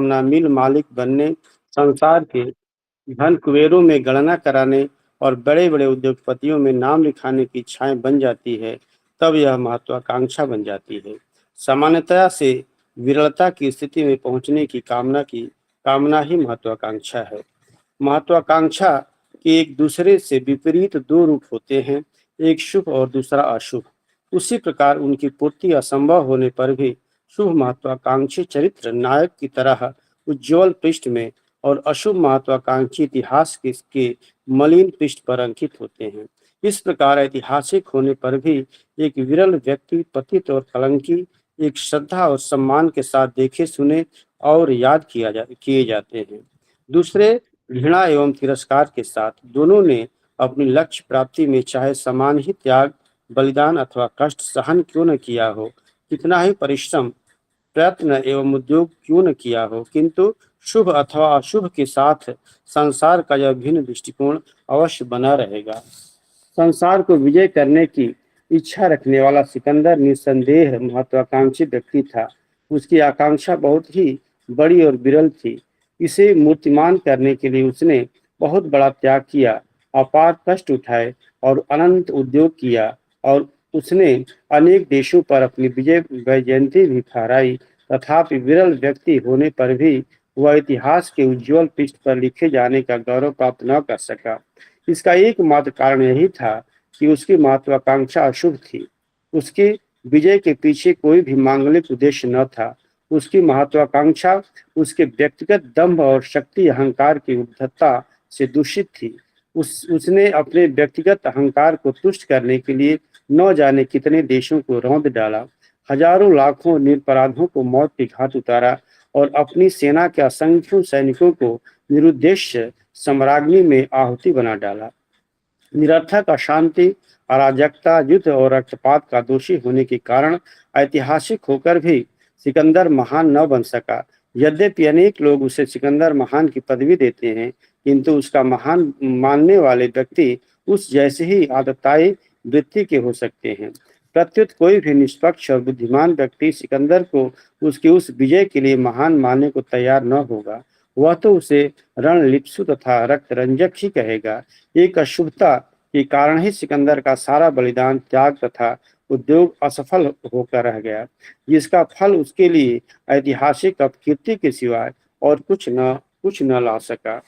अपना मिल मालिक बनने, संसार के धन कुबेरों में गणना कराने और बड़े-बड़े उद्योगपतियों में नाम लिखाने की इच्छाएँ बन जाती है, तब यह महत्वाकांक्षा बन जाती है। सामान्यतया से विरलता की स्थिति में पहुँचने की कामना ही महत्वाकांक्षा है। महत्वाकांक्षा के एक दूसरे से विपरीत दो रूप होते हैं, एक शुभ और दूसरा अशुभ। उसी प्रकार उनकी पूर्ति असंभव होने पर भी शुभ महत्वाकांक्षी चरित्र नायक की तरह उज्ज्वल पृष्ठ में और अशुभ महत्वाकांक्षी इतिहास के मलिन पृष्ठ पर अंकित होते हैं। इस प्रकार ऐतिहासिक होने पर भी एक विरल व्यक्ति पतित और कलंकी एक श्रद्धा और सम्मान के साथ देखे सुने और याद किए जाते हैं। दूसरे घृणा एवं तिरस्कार के साथ दोनों ने अपनी लक्ष्य प्राप्ति में चाहे समान ही त्याग, बलिदान अथवा कष्ट सहन क्यों न किया हो, कितना ही परिश्रम, प्रयत्न एवं उद्योग क्यों न किया हो, किंतु शुभ अथवा अशुभ के साथ संसार का यह भिन्न दृष्टिकोण अवश्य बना रहेगा। संसार को विजय करने की इच्छा रखने वाला सिकंदर निस्संदेह महत्वाकांक्षी व्यक्ति था। उसकी आकांक्षा बहुत ही बड़ी और विरल थी। इसे मूर्तिमान करने के लिए उसने बहुत बड़ा त्याग किया, अपार कष्ट उठाए और अनंत उद्योग किया और उसने अनेक देशों पर अपनी विजय वैजयंती भी फहराई। तथापि विरल व्यक्ति होने पर भी वह इतिहास के उज्ज्वल पृष्ठ पर लिखे जाने का गौरव प्राप्त न कर सका। इसका एकमात्र कारण यही था कि उसकी महत्वाकांक्षा अशुभ थी। उसकी विजय के पीछे कोई भी मांगलिक उद्देश्य न था। उसकी महत्वाकांक्षा उसके व्यक्तिगत दंभ और शक्ति अहंकार की उद्धतता से दूषित थी। उसने अपने व्यक्तिगत अहंकार को तुष्ट करने के लिए न जाने कितने देशों को रौंद डाला, हजारों लाखों निरपराधों को मौत के घाट उतारा और अपनी सेना के असंख्यों सैनिकों को निरुद्देश्य सम्राज्ञी में आहुति बना डाला। निरर्थक अशांति, अराजकता, युद्ध और रक्तपात का दोषी होने के कारण ऐतिहासिक होकर भी सिकंदर महान न बन सका। यद्यपि अनेक लोग उसे सिकंदर महान की पदवी देते हैं, किंतु उसका महान मानने वाले व्यक्ति उस जैसे ही आतताई वृत्ति के हो सकते हैं। प्रत्युत कोई भी निष्पक्ष और बुद्धिमान व्यक्ति सिकंदर को उसकी उस विजय के लिए महान मानने को तैयार न होगा। वह तो उसे रणलिप्सु तथा रक्तरंजक ही कहेगा। एक अशुभता के कारण ही सिकंदर का सारा बलिदान, त्याग तथा उद्योग असफल होकर रह गया, जिसका फल उसके लिए ऐतिहासिक अपकीर्ति के सिवाय और कुछ न ला सका।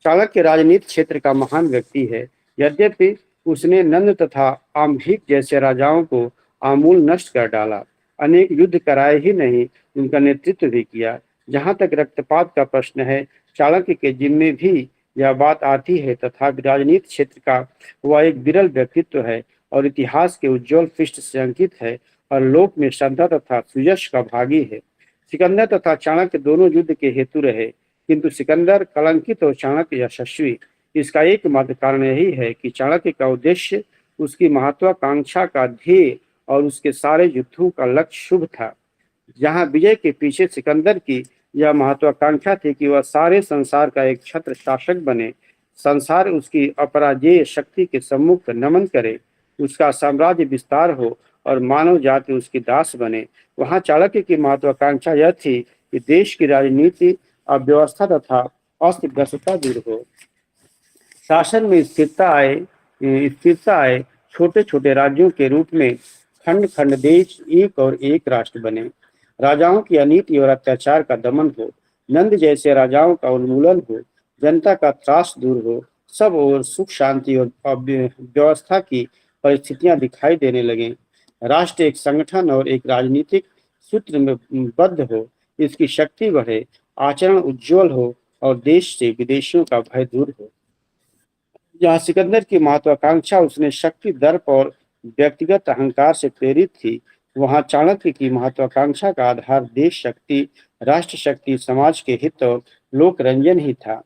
चाणक्य राजनीति क्षेत्र का महान व्यक्ति है। यद्यपि उसने नंद तथा आम्भिक जैसे राजाओं को आमूल नष्ट कर डाला, अनेक युद्ध कराए ही नहीं, उनका नेतृत्व भी किया। जहाँ तक रक्तपात का प्रश्न है, चाणक्य के जिम्मे भी यह बात आती है। तथा राजनीति क्षेत्र का वह एक विरल व्यक्तित्व है और इतिहास के उज्ज्वल पृष्ठ से अंकित है और लोक में श्रद्धा तथा सुयश का भागी है। सिकंदर तथा चाणक्य दोनों युद्ध के हेतु रहे, किंतु सिकंदर कलंकित और चाणक्य यशस्वी। इसका एकमात्र कारण यही है कि चाणक्य का उद्देश्य, उसकी महत्वाकांक्षा का ध्येय और उसके सारे युद्धों का लक्ष्य शुभ था। जहाँ विजय के पीछे सिकंदर की यह महत्वाकांक्षा थी कि वह सारे संसार का एक छत्र शासक बने, संसार उसकी अपराजेय शक्ति के सम्मुख नमन करे, उसका साम्राज्य विस्तार हो और मानव जाति उसकी दास बने। वहाँ चाणक्य की महत्वाकांक्षा यह थी कि देश की राजनीति, अव्यवस्था तथा अस्त व्यस्तता दूर हो, शासन में स्थिरता आए, छोटे छोटे राज्यों के रूप में खंड खंड देश एक और एक राष्ट्र बने, राजाओं की अनीति और अत्याचार का दमन हो, नंद जैसे राजाओं का उन्मूलन हो, जनता का त्रास दूर हो, सब और सुख शांति और व्यवस्था की परिस्थितियां दिखाई देने लगे। राष्ट्र एक संगठन और एक राजनीतिक सूत्र में बद्ध हो, इसकी शक्ति बढ़े, आचरण उज्जवल हो और देश से विदेशियों का भय दूर हो। जहाँ सिकंदर की महत्वाकांक्षा उसने शक्ति, दर्प और व्यक्तिगत अहंकार से प्रेरित थी, वहाँ चाणक्य की महत्वाकांक्षा का आधार देश शक्ति, राष्ट्र शक्ति, समाज के हित और लोक रंजन ही था।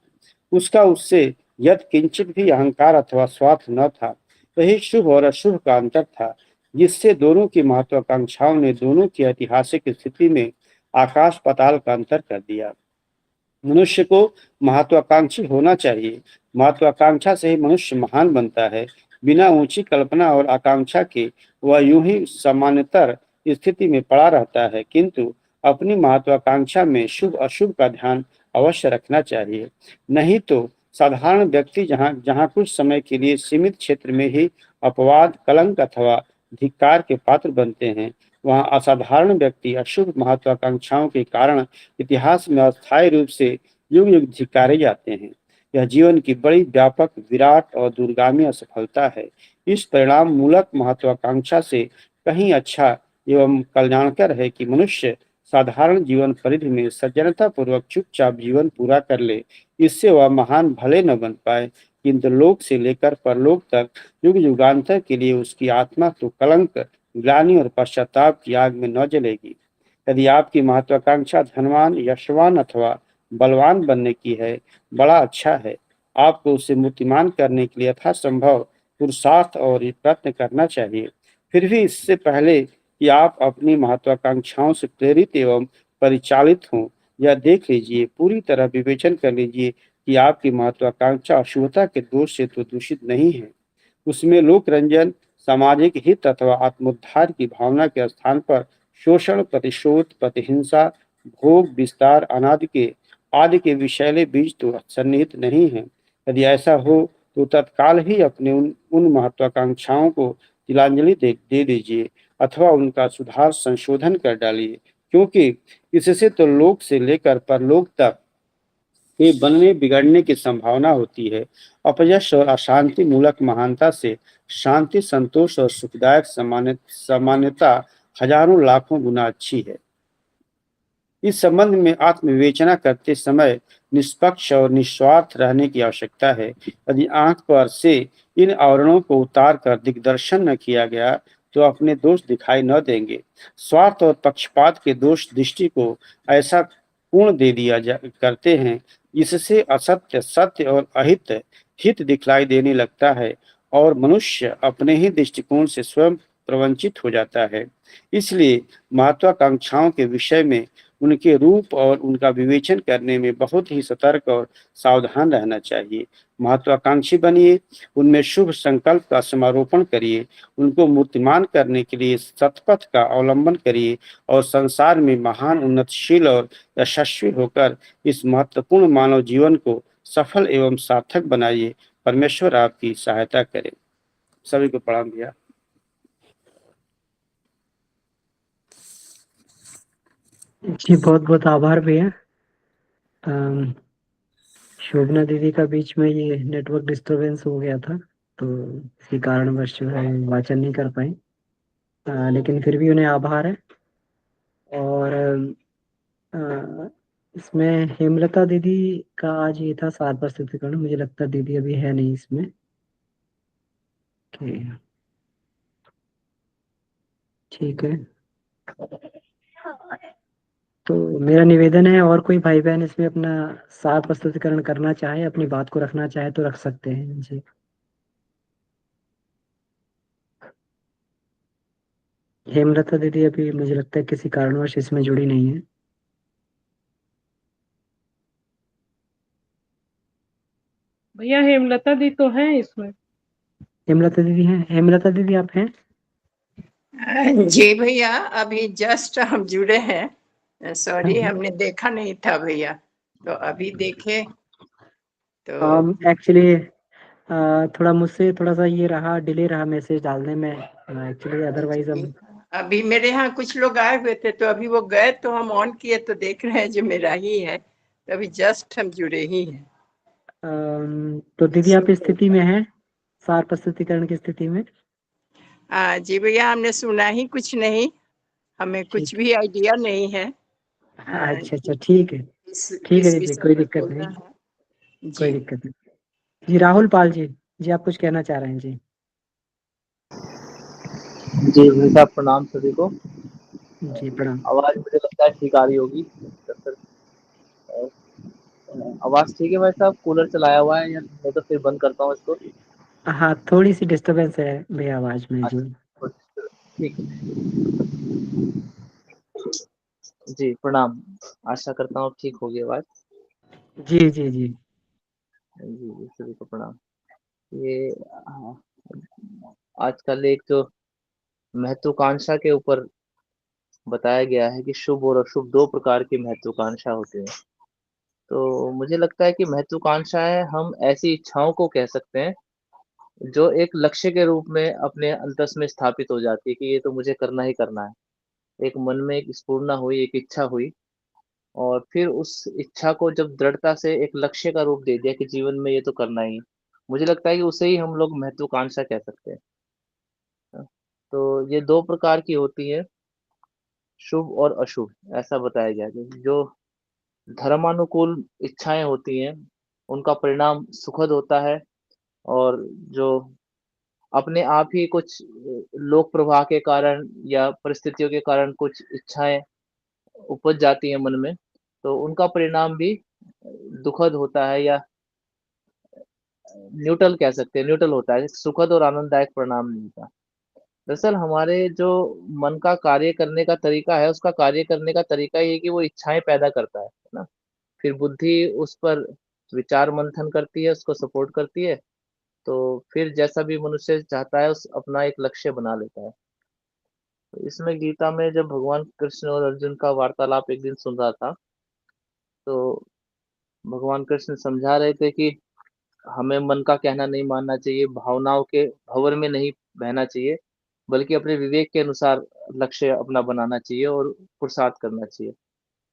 उसका उससे यद किंचित भी अहंकार अथवा स्वार्थ न था। यही शुभ और अशुभ का अंतर था, जिससे दोनों की महत्वाकांक्षाओं ने दोनों की ऐतिहासिक स्थिति में आकाश पाताल का अंतर कर दिया। मनुष्य को महत्वाकांक्षी होना चाहिए। महत्वाकांक्षा से ही मनुष्य महान बनता है। बिना ऊंची कल्पना और आकांक्षा के वह यूं ही सामान्यतर स्थिति में पड़ा रहता है, किंतु अपनी महत्वाकांक्षा में शुभ अशुभ का ध्यान अवश्य रखना चाहिए। नहीं तो साधारण व्यक्ति जहाँ जहाँ कुछ समय के लिए सीमित क्षेत्र में ही अपवाद, कलंक अथवा धिक्कार के पात्र बनते हैं, वहाँ असाधारण व्यक्ति अशुभ महत्वाकांक्षाओं के कारण इतिहास में अस्थायी रूप से युग युग धिक्कारे जाते हैं। यह जीवन की बड़ी व्यापक, विराट और दूरगामी असफलता है। इस परिणाम मूलक महत्वाकांक्षा से कहीं अच्छा एवं कल्याणकर है कि मनुष्य साधारण जीवन परिधि में सज्जनता पूर्वक चुपचाप जीवन पूरा कर ले। इससे वह महान भले न बन पाए, किंतु लोक से लेकर परलोक तक युग युगांतर के लिए उसकी आत्मा तो कलंक, ग्लानि और पश्चाताप की आग में न जलेगी। यदि आपकी महत्वाकांक्षा धनवान, यशवान अथवा बलवान बनने की है, बड़ा अच्छा है। आपको उसे मूर्तिमान करने के लिए यथासंभव पुरुषार्थ और प्रयत्न करना चाहिए। फिर भी इससे पहले कि आप अपनी महत्वाकांक्षाओं से प्रेरित एवं परिचालित हों, यह देख लीजिए, पूरी तरह विवेचन कर लीजिए कि आपकी महत्वाकांक्षा अशुभता के दोष से तो दूषित नहीं है। उसमें लोक रंजन, सामाजिक हित अथवा आत्मोद्धार की भावना के स्थान पर शोषण, प्रतिशोध, प्रतिहिंसा, भोग, विस्तार आदि के विषैले बीज तो सन्निहित नहीं है। यदि ऐसा हो तो तत्काल ही अपने उन महत्वाकांक्षाओं को तिलांजलि दे दीजिए अथवा उनका सुधार संशोधन कर डालिए, क्योंकि इससे तो लोक से लेकर परलोक तक के बनने बिगड़ने की संभावना होती है। अपयश और अशांति मूलक महानता से शांति, संतोष और सुखदायक सामान्यता हजारों लाखों गुना अच्छी है। इस संबंध में आत्मविवेचना करते समय निष्पक्ष और निस्वार्थ रहने की आवश्यकता है। यदि आंख पर से इन आवरणों को उतार कर दिग्दर्शन न किया गया तो अपने दोष दिखाई न देंगे। स्वार्थ और पक्षपात के दोष दृष्टि को ऐसा पूर्ण दे दिया करते हैं, इससे असत्य, सत्य और अहित हित दिखलाई देने लगता है और मनुष्य अपने ही दृष्टिकोण से स्वयं प्रवंचित हो जाता है। इसलिए महत्वाकांक्षाओं के विषय में उनके रूप और उनका विवेचन करने में बहुत ही सतर्क और सावधान रहना चाहिए। महत्वाकांक्षी बनिए, उनमें शुभ संकल्प का समारोपण करिए, उनको मूर्तिमान करने के लिए सतपथ का अवलंबन करिए और संसार में महान, उन्नतशील और यशस्वी होकर इस महत्वपूर्ण मानव जीवन को सफल एवं सार्थक बनाइए। परमेश्वर आपकी सहायता करे। सभी को प्रणाम भैया। जी बहुत बहुत आभार भैया। शोभना दीदी का बीच में ये नेटवर्क डिस्टरबेंस हो गया था, तो इसी कारणवश जो है वाचन नहीं कर पाए। लेकिन फिर भी उन्हें आभार है। और इसमें हेमलता दीदी का आज ये था सार प्रस्तुतिकरण। मुझे लगता है दीदी अभी है नहीं इसमें। ठीक है, तो मेरा निवेदन है, और कोई भाई बहन इसमें अपना सार प्रस्तुतिकरण करना चाहे, अपनी बात को रखना चाहे तो रख सकते हैं जी। हेमलता दीदी अभी मुझे लगता है किसी कारणवश इसमें जुड़ी नहीं है। भैया हेमलता दी तो है इसमें। हेमलता दीदी हैं? हेमलता दीदी आप हैं? जी भैया, अभी जस्ट हम जुड़े हैं। सॉरी, हाँ। हमने देखा नहीं था भैया, तो अभी देखे तो एक्चुअली थोड़ा मुझसे थोड़ा सा ये रहा, डिले रहा मैसेज डालने में एक्चुअली, अदरवाइज हम अभी मेरे यहाँ कुछ लोग आए हुए थे, तो अभी वो गए तो हम ऑन किए तो देख रहे हैं जो मेरा ही है, तो अभी जस्ट हम जुड़े ही हैं। तो दीदी आप इस स्थिति में हैं, सार प्रस्तुतिकरण की स्थिति में? जी भैया, हमने सुना ही कुछ नहीं, हमें कुछ ठीक। भी आइडिया नहीं है। अच्छा अच्छा, ठीक है। ठीक है किस दीदी, विषय कोई पर दिक्कत बोलना नहीं। है कोई जी। दिक्कत नहीं जी। राहुल पाल जी, जी आप कुछ कहना चाह रहे हैं जी? जी भाई साहब, प्रणाम सभी को। जी प्रणाम। आवाज मुझे लगता है ठीक आ रही होगी। आवाज ठीक है भाई साहब? कूलर चलाया हुआ है या नहीं तो फिर बंद करता हूँ इसको। हाँ, थोड़ी सी डिस्टरबेंस है भैया आवाज में जी। अच्छा, ठीक है जी। प्रणाम। आशा करता हूँ ठीक होगी आवाज। जी जी जी। जी सभी को प्रणाम। ये आजकल एक जो महत्वाकांक्षा के ऊपर बताया गया है कि शुभ और अशुभ 2 प्रकार की महत्वाकांक्षा होती हैं। तो मुझे लगता है कि महत्वाकांक्षाएँ हम ऐसी इच्छाओं को कह सकते हैं, जो एक लक्ष्य के रूप में अपने अंतस में स्थापित हो जाती है कि ये तो मुझे करना ही करना है। एक मन में एक स्फुरना हुई, एक इच्छा हुई और फिर उस इच्छा को जब दृढ़ता से एक लक्ष्य का रूप दे दिया कि जीवन में ये तो करना ही है। मुझे लगता है कि उसे ही हम लोग महत्वाकांक्षा कह सकते हैं। तो ये 2 प्रकार की होती हैं, शुभ और अशुभ, ऐसा बताया गया है। जो धर्मानुकूल इच्छाएँ होती हैं, उनका परिणाम सुखद होता है और जो अपने आप ही कुछ लोक प्रवाह के कारण या परिस्थितियों के कारण कुछ इच्छाएँ उपज जाती हैं मन में, तो उनका परिणाम भी दुखद होता है या न्यूट्रल कह सकते हैं, न्यूट्रल होता है, सुखद और आनंददायक परिणाम नहीं होता। दरअसल हमारे जो मन का कार्य करने का तरीका है, उसका कार्य करने का तरीका ये है कि वो इच्छाएँ पैदा करता है ना? फिर बुद्धि उस पर विचार मंथन करती है, उसको सपोर्ट करती है, तो फिर जैसा भी मनुष्य चाहता है, उस अपना एक लक्ष्य बना लेता है। तो इसमें गीता में जब भगवान कृष्ण और अर्जुन का वार्तालाप एक दिन सुन रहा था, तो भगवान कृष्ण समझा रहे थे कि हमें मन का कहना नहीं मानना चाहिए, भावनाओं के भंवर में नहीं बहना चाहिए, बल्कि अपने विवेक के अनुसार लक्ष्य अपना बनाना चाहिए और पुरुषार्थ करना चाहिए।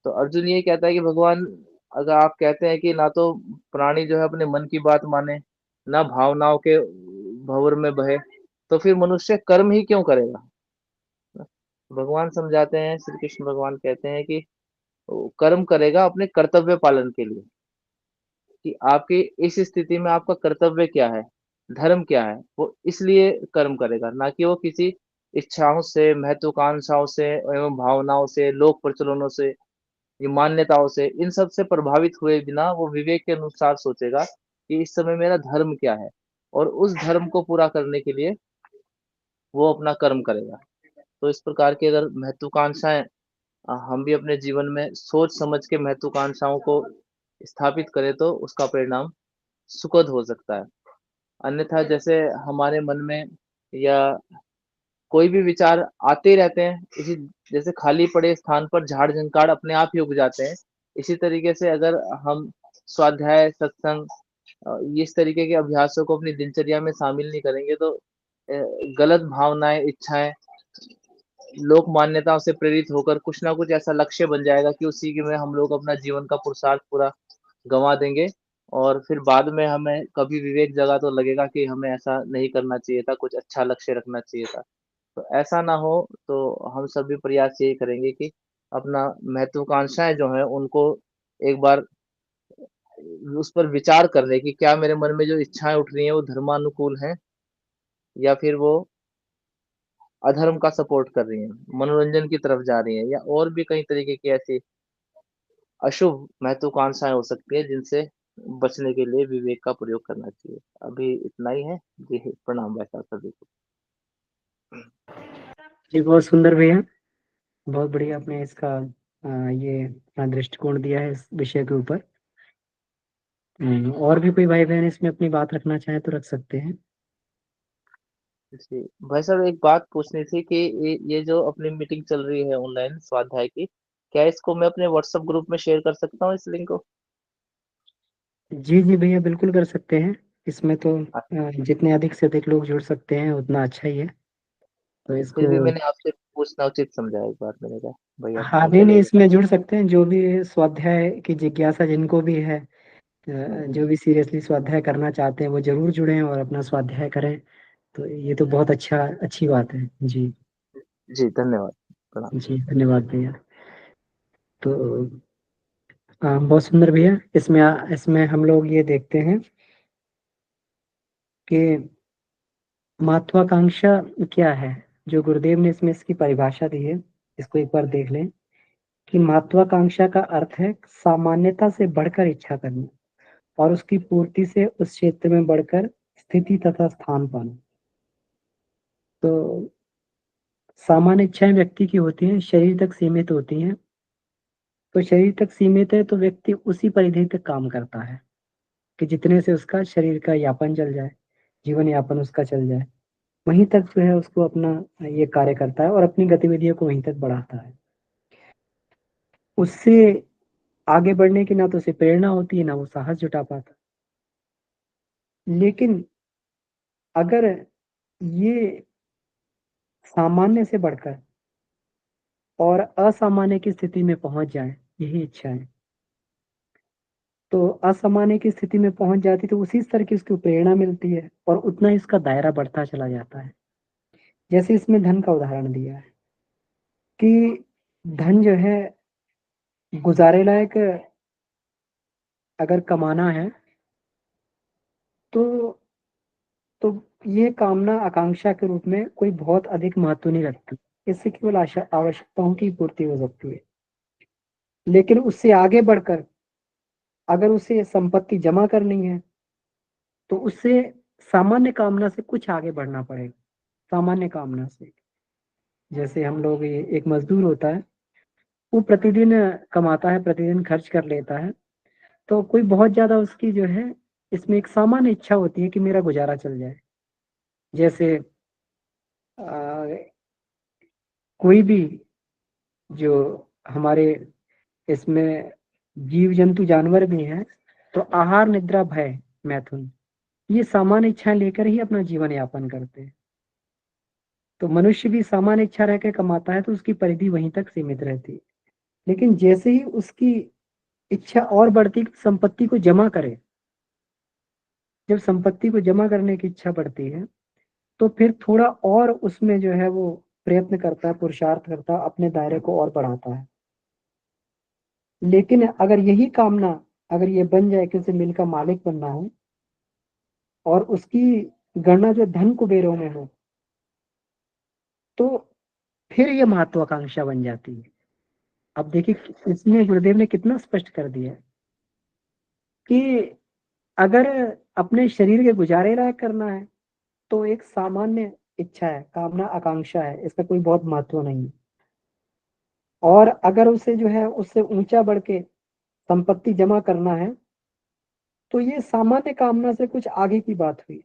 तो अर्जुन ये कहता है कि भगवान अगर आप कहते हैं कि ना तो प्राणी जो है अपने मन की बात माने, ना भावनाओं के भंवर में बहे, तो फिर मनुष्य कर्म ही क्यों करेगा? भगवान समझाते हैं, श्री कृष्ण भगवान कहते हैं कि वो कर्म करेगा अपने कर्तव्य पालन के लिए, कि आपकी इस स्थिति में आपका कर्तव्य क्या है, धर्म क्या है, वो इसलिए कर्म करेगा, ना कि वो किसी इच्छाओं से, महत्वाकांक्षाओं से एवं भावनाओं से, लोक प्रचलनों से, ये मान्यताओं से, इन सब से प्रभावित हुए बिना वो विवेक के अनुसार सोचेगा कि इस समय मेरा धर्म क्या है और उस धर्म को पूरा करने के लिए वो अपना कर्म करेगा। तो इस प्रकार की अगर महत्वाकांक्षाएँ हम भी अपने जीवन में सोच समझ के महत्वाकांक्षाओं को स्थापित करें तो उसका परिणाम सुखद हो सकता है। अन्यथा जैसे हमारे मन में या कोई भी विचार आते ही रहते हैं, इसी जैसे खाली पड़े स्थान पर झाड़-झंकाड़ अपने आप ही उग जाते हैं। इसी तरीके से अगर हम स्वाध्याय, सत्संग इस तरीके के अभ्यासों को अपनी दिनचर्या में शामिल नहीं करेंगे तो गलत भावनाएँ, इच्छाएँ, लोक मान्यताओं से प्रेरित होकर कुछ ना कुछ ऐसा लक्ष्य बन जाएगा कि उसी के में हम लोग अपना जीवन का पुरुषार्थ पूरा गँवा देंगे और फिर बाद में हमें कभी विवेक जगा तो लगेगा कि हमें ऐसा नहीं करना चाहिए था, कुछ अच्छा लक्ष्य रखना चाहिए था। तो ऐसा ना हो तो हम सभी प्रयास यही करेंगे कि अपना महत्वाकांक्षाएँ जो हैं उनको एक बार उस पर विचार कर लें कि क्या मेरे मन में जो इच्छाएँ उठ रही हैं वो धर्मानुकूल हैं या फिर वो अधर्म का सपोर्ट कर रही हैं, मनोरंजन की तरफ जा रही हैं या और भी कई तरीके की ऐसी अशुभ महत्वाकांक्षाएँ हो सकती हैं जिनसे बचने के लिए विवेक का प्रयोग करना चाहिए। अभी इतना ही है। जी, प्रणाम भाई साहब सभी को। जी, बहुत सुंदर भैया। बहुत बढ़िया आपने इसका ये अपना दृष्टिकोण दिया है इस विषय के ऊपर। और भी कोई भाई-बहन इसमें अपनी बात रखना चाहें तो रख सकते हैं। जी, भाई साहब एक बात पूछनी थी कि ये जो अपनी मीटिंग चल रही है ऑनलाइन स्वाध्याय की, क्या इसको मैं अपने व्हाट्सएप ग्रुप में शेयर कर सकता हूँ इस लिंक को? जी, जी भैया बिल्कुल कर सकते हैं। इसमें तो अ, जितने अधिक से अधिक लोग जुड़ सकते हैं उतना अच्छा ही है। तो फिर भी इसको मैंने आपसे पूछना उचित समझा एक बार मैंने कहा, भैया हाँ, पता नहीं, चलेगा। इसमें जुड़ सकते हैं जो भी स्वाध्याय की जिज्ञासा जिनको भी है, हुँ, जो भी सीरियसली स्वाध्याय करना चाहते हैं वो ज़रूर जुड़ें और अपना स्वाध्याय करें। तो ये तो बहुत अच्छी बात है। जी, जी धन्यवाद। प्रणाम। जी धन्यवाद भैया। तो बहुत सुंदर भैया। इसमें हम लोग ये देखते हैं कि महत्वाकांक्षा क्या है? जो गुरुदेव ने इसमें इसकी परिभाषा दी है, इसको एक बार देख लें कि महत्वाकांक्षा का अर्थ है सामान्यता से बढ़कर इच्छा करना और उसकी पूर्ति से उस क्षेत्र में बढ़कर स्थिति तथा स्थान पाना। तो सामान्य इच्छाएँ व्यक्ति की होती हैं, शरीर तक सीमित होती हैं। तो शरीर तक सीमित है तो व्यक्ति उसी परिधि तक काम करता है कि जितने से उसका शरीर का यापन चल जाए, जीवन यापन उसका चल जाए। वहीं तक जो है उसको अपना ये कार्य करता है और अपनी गतिविधियों को वहीं तक बढ़ाता है। उससे आगे बढ़ने की ना तो उसे प्रेरणा होती है, ना वो साहस जुटा पाता। लेकिन अगर ये सामान्य से बढ़कर और असामान्य की स्थिति में पहुंच जाए, यही इच्छा है, तो असामान्य की स्थिति में पहुंच जाती तो उसी स्तर की उसको प्रेरणा मिलती है और उतना ही इसका दायरा बढ़ता चला जाता है। जैसे इसमें धन का उदाहरण दिया है कि धन जो है गुजारे लायक अगर कमाना है तो तो ये कामना आकांक्षा के रूप में कोई बहुत अधिक महत्व नहीं रखती। इससे केवल आवश्यकताओं की पूर्ति हो सकती है। लेकिन उससे आगे बढ़कर अगर उसे संपत्ति जमा करनी है तो उससे सामान्य कामना से कुछ आगे बढ़ना पड़ेगा। सामान्य कामना से, जैसे हम लोग, ये एक मजदूर होता है, वो प्रतिदिन कमाता है, प्रतिदिन खर्च कर लेता है, तो कोई बहुत ज्यादा उसकी जो है इसमें एक सामान्य इच्छा होती है कि मेरा गुजारा चल जाए। जैसे कोई भी जो हमारे इसमें जीव जंतु जानवर भी हैं, तो आहार निद्रा भय मैथुन, ये सामान्य इच्छाएं लेकर ही अपना जीवन यापन करते हैं। तो मनुष्य भी सामान्य इच्छा रह के कमाता है तो उसकी परिधि वहीं तक सीमित रहती है। लेकिन जैसे ही उसकी इच्छा और बढ़ती है कि संपत्ति को जमा करे, जब संपत्ति को जमा करने की इच्छा बढ़ती है तो फिर थोड़ा और उसमें जो है वो प्रयत्न करता है, पुरुषार्थ करता है, अपने दायरे को और बढ़ाता है। लेकिन अगर यही कामना अगर ये बन जाए कि उसे मिल का मालिक बनना है और उसकी गणना जो धन कुबेरों में हो, तो फिर ये महत्वाकांक्षा बन जाती है। अब देखिए इसमें गुरुदेव ने कितना स्पष्ट कर दिया है कि अगर अपने शरीर के गुजारे लायक करना है तो एक सामान्य इच्छा है, कामना आकांक्षा है, इसका कोई बहुत महत्व नहीं है। और अगर उसे जो है उससे ऊंचा बढ़ के संपत्ति जमा करना है तो ये सामान्य कामना से कुछ आगे की बात हुई,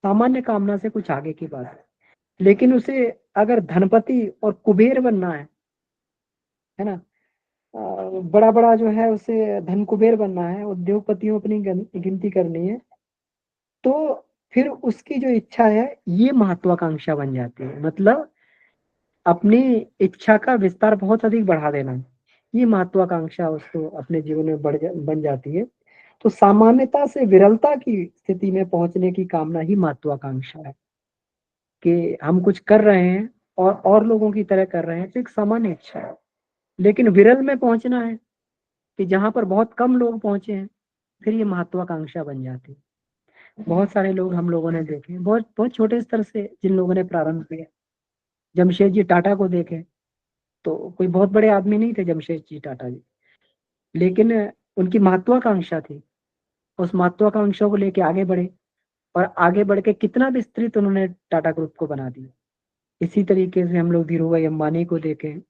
सामान्य कामना से कुछ आगे की बात है। लेकिन उसे अगर धनपति और कुबेर बनना है ना, बड़ा बड़ा जो है उसे धन कुबेर बनना है, उद्योगपतियों अपनी गिनती करनी है, तो फिर उसकी जो इच्छा है ये महत्वाकांक्षा बन जाती है। मतलब अपनी इच्छा का विस्तार बहुत अधिक बढ़ा देना, ये महत्वाकांक्षा उसको अपने जीवन में बन जाती है। तो सामान्यता से विरलता की स्थिति में पहुंचने की कामना ही महत्वाकांक्षा है कि हम कुछ कर रहे हैं और लोगों की तरह कर रहे हैं, तो एक सामान्य इच्छा है। लेकिन विरल में पहुंचना है कि जहां पर बहुत कम लोग पहुंचे हैं, फिर ये महत्वाकांक्षा बन जाती है। बहुत सारे लोग हम लोगों ने देखे, बहुत बहुत छोटे स्तर से जिन लोगों ने प्रारंभ किया। जमशेद जी टाटा को देखें तो कोई बहुत बड़े आदमी नहीं थे जमशेद जी टाटा जी, लेकिन उनकी महत्वाकांक्षा थी। उस महत्वाकांक्षा को लेके आगे बढ़े और आगे बढ़ के कितना विस्तृत उन्होंने टाटा ग्रुप को बना दिया। इसी तरीके से हम लोग धीरू भाई अंबानी को देखें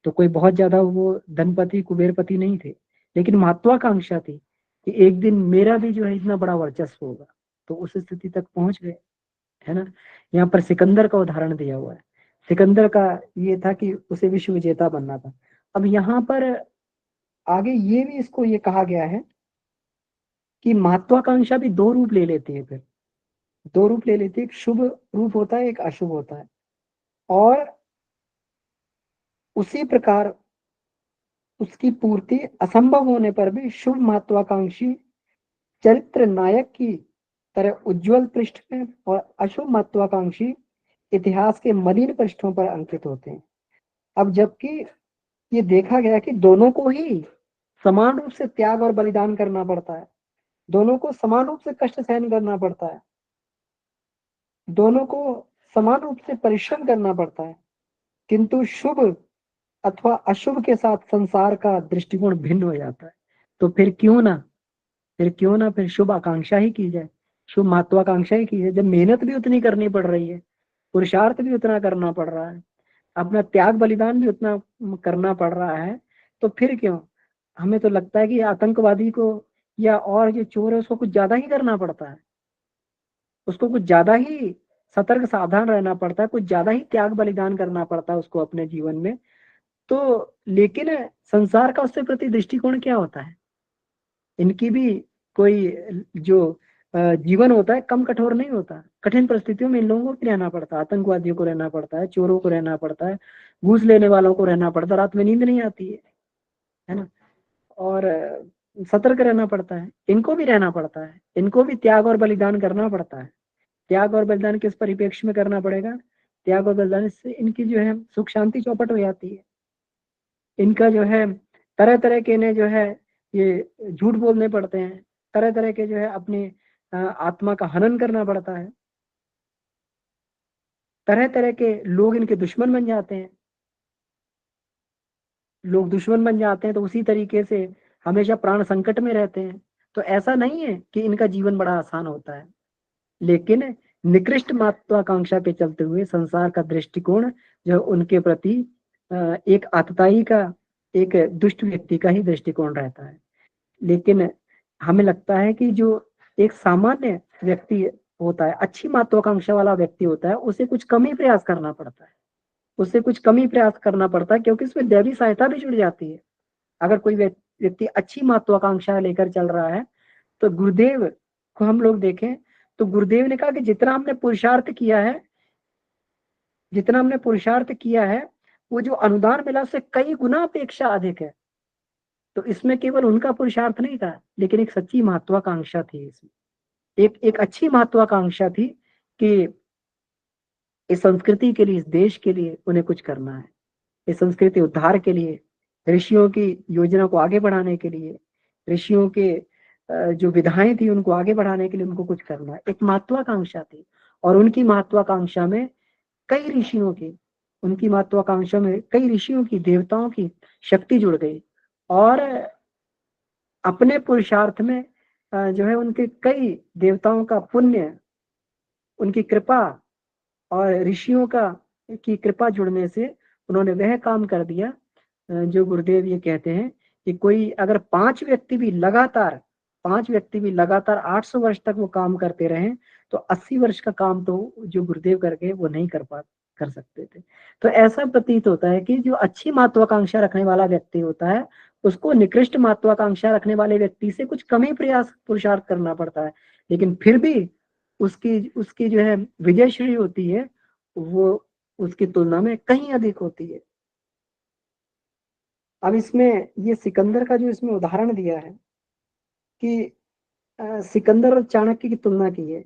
तो कोई बहुत ज्यादा वो धनपति कुबेरपति नहीं थे, लेकिन महत्वाकांक्षा थी कि एक दिन मेरा भी जो है इतना बड़ा वर्चस्व होगा, तो उस स्थिति तक पहुंच गए, है ना। यहाँ पर सिकंदर का उदाहरण दिया हुआ है। सिकंदर का ये था कि उसे विश्व विजेता बनना था। अब यहाँ पर आगे ये भी इसको ये कहा गया है कि महत्वाकांक्षा भी दो रूप ले लेती है। फिर दो रूप ले लेती है, एक शुभ रूप होता है, एक अशुभ होता है। और उसी प्रकार उसकी पूर्ति असंभव होने पर भी शुभ महत्वाकांक्षी चरित्र नायक की तरह उज्जवल पृष्ठ में और अशुभ महत्वाकांक्षी इतिहास के मलिन पृष्ठों पर अंकित होते हैं। अब जबकि ये देखा गया कि दोनों को ही समान रूप से त्याग और बलिदान करना पड़ता है, दोनों को समान रूप से कष्ट सहन करना पड़ता है, दोनों को समान रूप से परिश्रम करना पड़ता है, किंतु शुभ अथवा अशुभ के साथ संसार का दृष्टिकोण भिन्न हो जाता है। तो फिर शुभ आकांक्षा ही की जाए, शुभ महत्वाकांक्षा ही की जाए। जब मेहनत भी उतनी करनी पड़ रही है, पुरुषार्थ भी उतना करना पड़ रहा है, अपना त्याग बलिदान भी उतना करना पड़ रहा है, तो फिर क्यों? हमें तो लगता है कि आतंकवादी को या और जो चोर है उसको कुछ ज्यादा ही करना पड़ता है, उसको कुछ ज्यादा ही सतर्क सावधान रहना पड़ता है, कुछ ज्यादा ही त्याग बलिदान करना पड़ता है उसको अपने जीवन में, तो लेकिन संसार का उसके प्रति दृष्टिकोण क्या होता है? इनकी भी कोई जो जीवन होता है कम कठोर नहीं होता। कठिन परिस्थितियों में इन लोगों को भी रहना पड़ता है, आतंकवादियों को रहना पड़ता है, चोरों को रहना पड़ता है, घूस लेने वालों को रहना पड़ता है, रात में नींद नहीं आती है ना, और सतर्क रहना पड़ता है। इनको भी रहना पड़ता है, इनको भी त्याग और बलिदान करना पड़ता है। त्याग और बलिदान किस परिप्रेक्ष्य में करना पड़ेगा? त्याग और बलिदान से इनकी जो है सुख शांति चौपट हो जाती है। इनका जो है तरह तरह के ने जो है ये झूठ बोलने पड़ते हैं, तरह तरह के जो है अपनी आत्मा का हनन करना पड़ता है, तरह तरह के लोग इनके दुश्मन बन जाते हैं। लोग दुश्मन बन जाते हैं तो उसी तरीके से हमेशा प्राण संकट में रहते हैं। तो ऐसा नहीं है कि इनका जीवन बड़ा आसान होता है, लेकिन निकृष्ट महत्वाकांक्षा पे चलते हुए संसार का दृष्टिकोण जो उनके प्रति एक आतताई का, एक दुष्ट व्यक्ति का ही दृष्टिकोण रहता है। लेकिन हमें लगता है कि जो एक सामान्य व्यक्ति होता है, अच्छी महत्वाकांक्षा वाला व्यक्ति होता है, उसे कुछ कम ही प्रयास करना पड़ता है, उसे कुछ कम ही प्रयास करना पड़ता है, क्योंकि उसमें दैवी सहायता भी जुड़ जाती है। अगर कोई व्यक्ति अच्छी महत्वाकांक्षा लेकर चल रहा है, तो गुरुदेव को हम लोग देखें तो गुरुदेव ने कहा कि जितना हमने पुरुषार्थ किया है वो जो अनुदान मिला उससे कई गुना अपेक्षा अधिक है। तो इसमें केवल उनका पुरुषार्थ नहीं था, लेकिन एक सच्ची महत्वाकांक्षा थी इसमें, एक अच्छी महत्वाकांक्षा थी कि इस संस्कृति के लिए, इस देश के लिए उन्हें कुछ करना है, इस संस्कृति उद्धार के लिए, ऋषियों की योजना को आगे बढ़ाने के लिए, ऋषियों के जो विधाएं थी उनको आगे बढ़ाने के लिए उनको कुछ करना है। एक महत्वाकांक्षा थी, और उनकी महत्वाकांक्षा में कई ऋषियों की, उनकी महत्वाकांक्षा में कई ऋषियों की, देवताओं की शक्ति जुड़ गई, और अपने पुरुषार्थ में जो है उनके कई देवताओं का पुण्य, उनकी कृपा और ऋषियों का की कृपा जुड़ने से उन्होंने वह काम कर दिया जो गुरुदेव ये कहते हैं कि कोई अगर 5 व्यक्ति भी लगातार 800 वर्ष तक वो काम करते रहे तो 80 वर्ष का काम तो जो गुरुदेव करके वो नहीं कर सकते थे। तो ऐसा प्रतीत होता है कि जो अच्छी महत्वाकांक्षा रखने वाला व्यक्ति होता है उसको निकृष्ट महत्वाकांक्षा रखने वाले व्यक्ति से कुछ कम ही प्रयास पुरुषार्थ करना पड़ता है, लेकिन फिर भी उसकी उसकी जो है विजयश्री होती है वो उसकी तुलना में कहीं अधिक होती है। अब इसमें ये सिकंदर का जो इसमें उदाहरण दिया है कि सिकंदर और चाणक्य की तुलना की है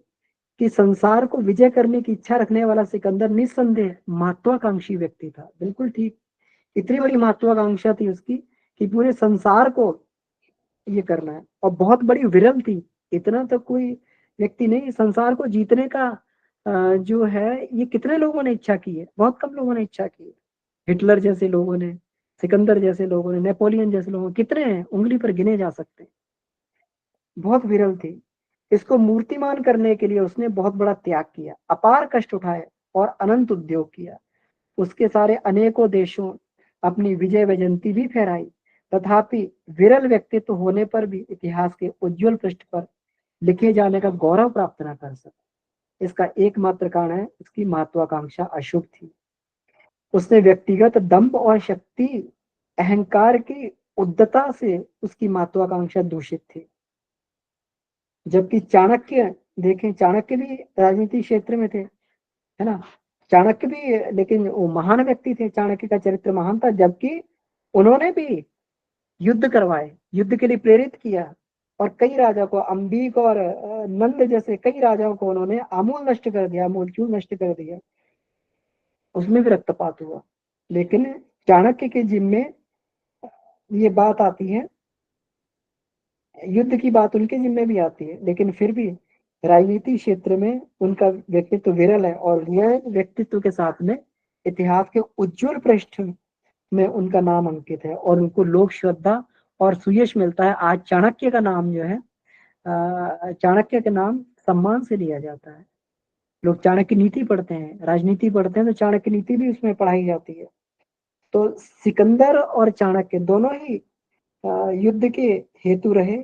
कि संसार को विजय करने की इच्छा रखने वाला सिकंदर निस्संदेह महत्वाकांक्षी व्यक्ति था। बिल्कुल ठीक, इतनी बड़ी महत्वाकांक्षा थी उसकी कि पूरे संसार को ये करना है, और बहुत बड़ी विरल थी। इतना तो कोई व्यक्ति नहीं, संसार को जीतने का जो है ये कितने लोगों ने इच्छा की है, बहुत कम लोगों ने इच्छा की है। हिटलर जैसे लोगों ने, सिकंदर जैसे लोगों ने, नेपोलियन जैसे लोगों, कितने हैं, उंगली पर गिने जा सकते हैं, बहुत विरल थी। इसको मूर्तिमान करने के लिए उसने बहुत बड़ा त्याग किया, अपार कष्ट उठाए और अनंत उद्योग किया। उसके सारे अनेकों देशों अपनी विजय वैजयंती भी फहराई, तथापि विरल व्यक्तित्व होने पर भी इतिहास के उज्जवल पृष्ठ पर लिखे जाने का गौरव प्राप्त न कर सका। इसका एकमात्र कारण है उसकी महत्वाकांक्षा अशुभ थी। उसने व्यक्तिगत दंभ और शक्ति, अहंकार की उद्धता से उसकी महत्वाकांक्षा दूषित थी। जबकि चाणक्य देखें, चाणक्य भी राजनीति क्षेत्र में थे, है ना, चाणक्य भी, लेकिन वो महान व्यक्ति थे, चाणक्य का चरित्र महान था, जबकि उन्होंने भी युद्ध करवाए, युद्ध के लिए प्रेरित किया, और कई राजा को, अंबिक और नंद जैसे कई राजाओं को उन्होंने आमूल नष्ट कर दिया, आमूल चूल नष्ट कर दिया, उसमें भी रक्तपात हुआ। लेकिन चाणक्य के जिम्मे ये बात आती है, युद्ध की बात उनके जिम्मे भी आती है, लेकिन फिर भी राजनीति क्षेत्र में उनका व्यक्तित्व विरल है, और यह व्यक्तित्व के साथ में इतिहास के उज्जवल पृष्ठ में उनका नाम अंकित है, और उनको लोक श्रद्धा और सुयश मिलता है। आज चाणक्य का नाम जो है, चाणक्य का नाम सम्मान से लिया जाता है। लोग चाणक्य नीति पढ़ते हैं, राजनीति पढ़ते हैं, तो चाणक्य नीति भी उसमें पढ़ाई जाती है। तो सिकंदर और चाणक्य दोनों ही युद्ध के हेतु रहे,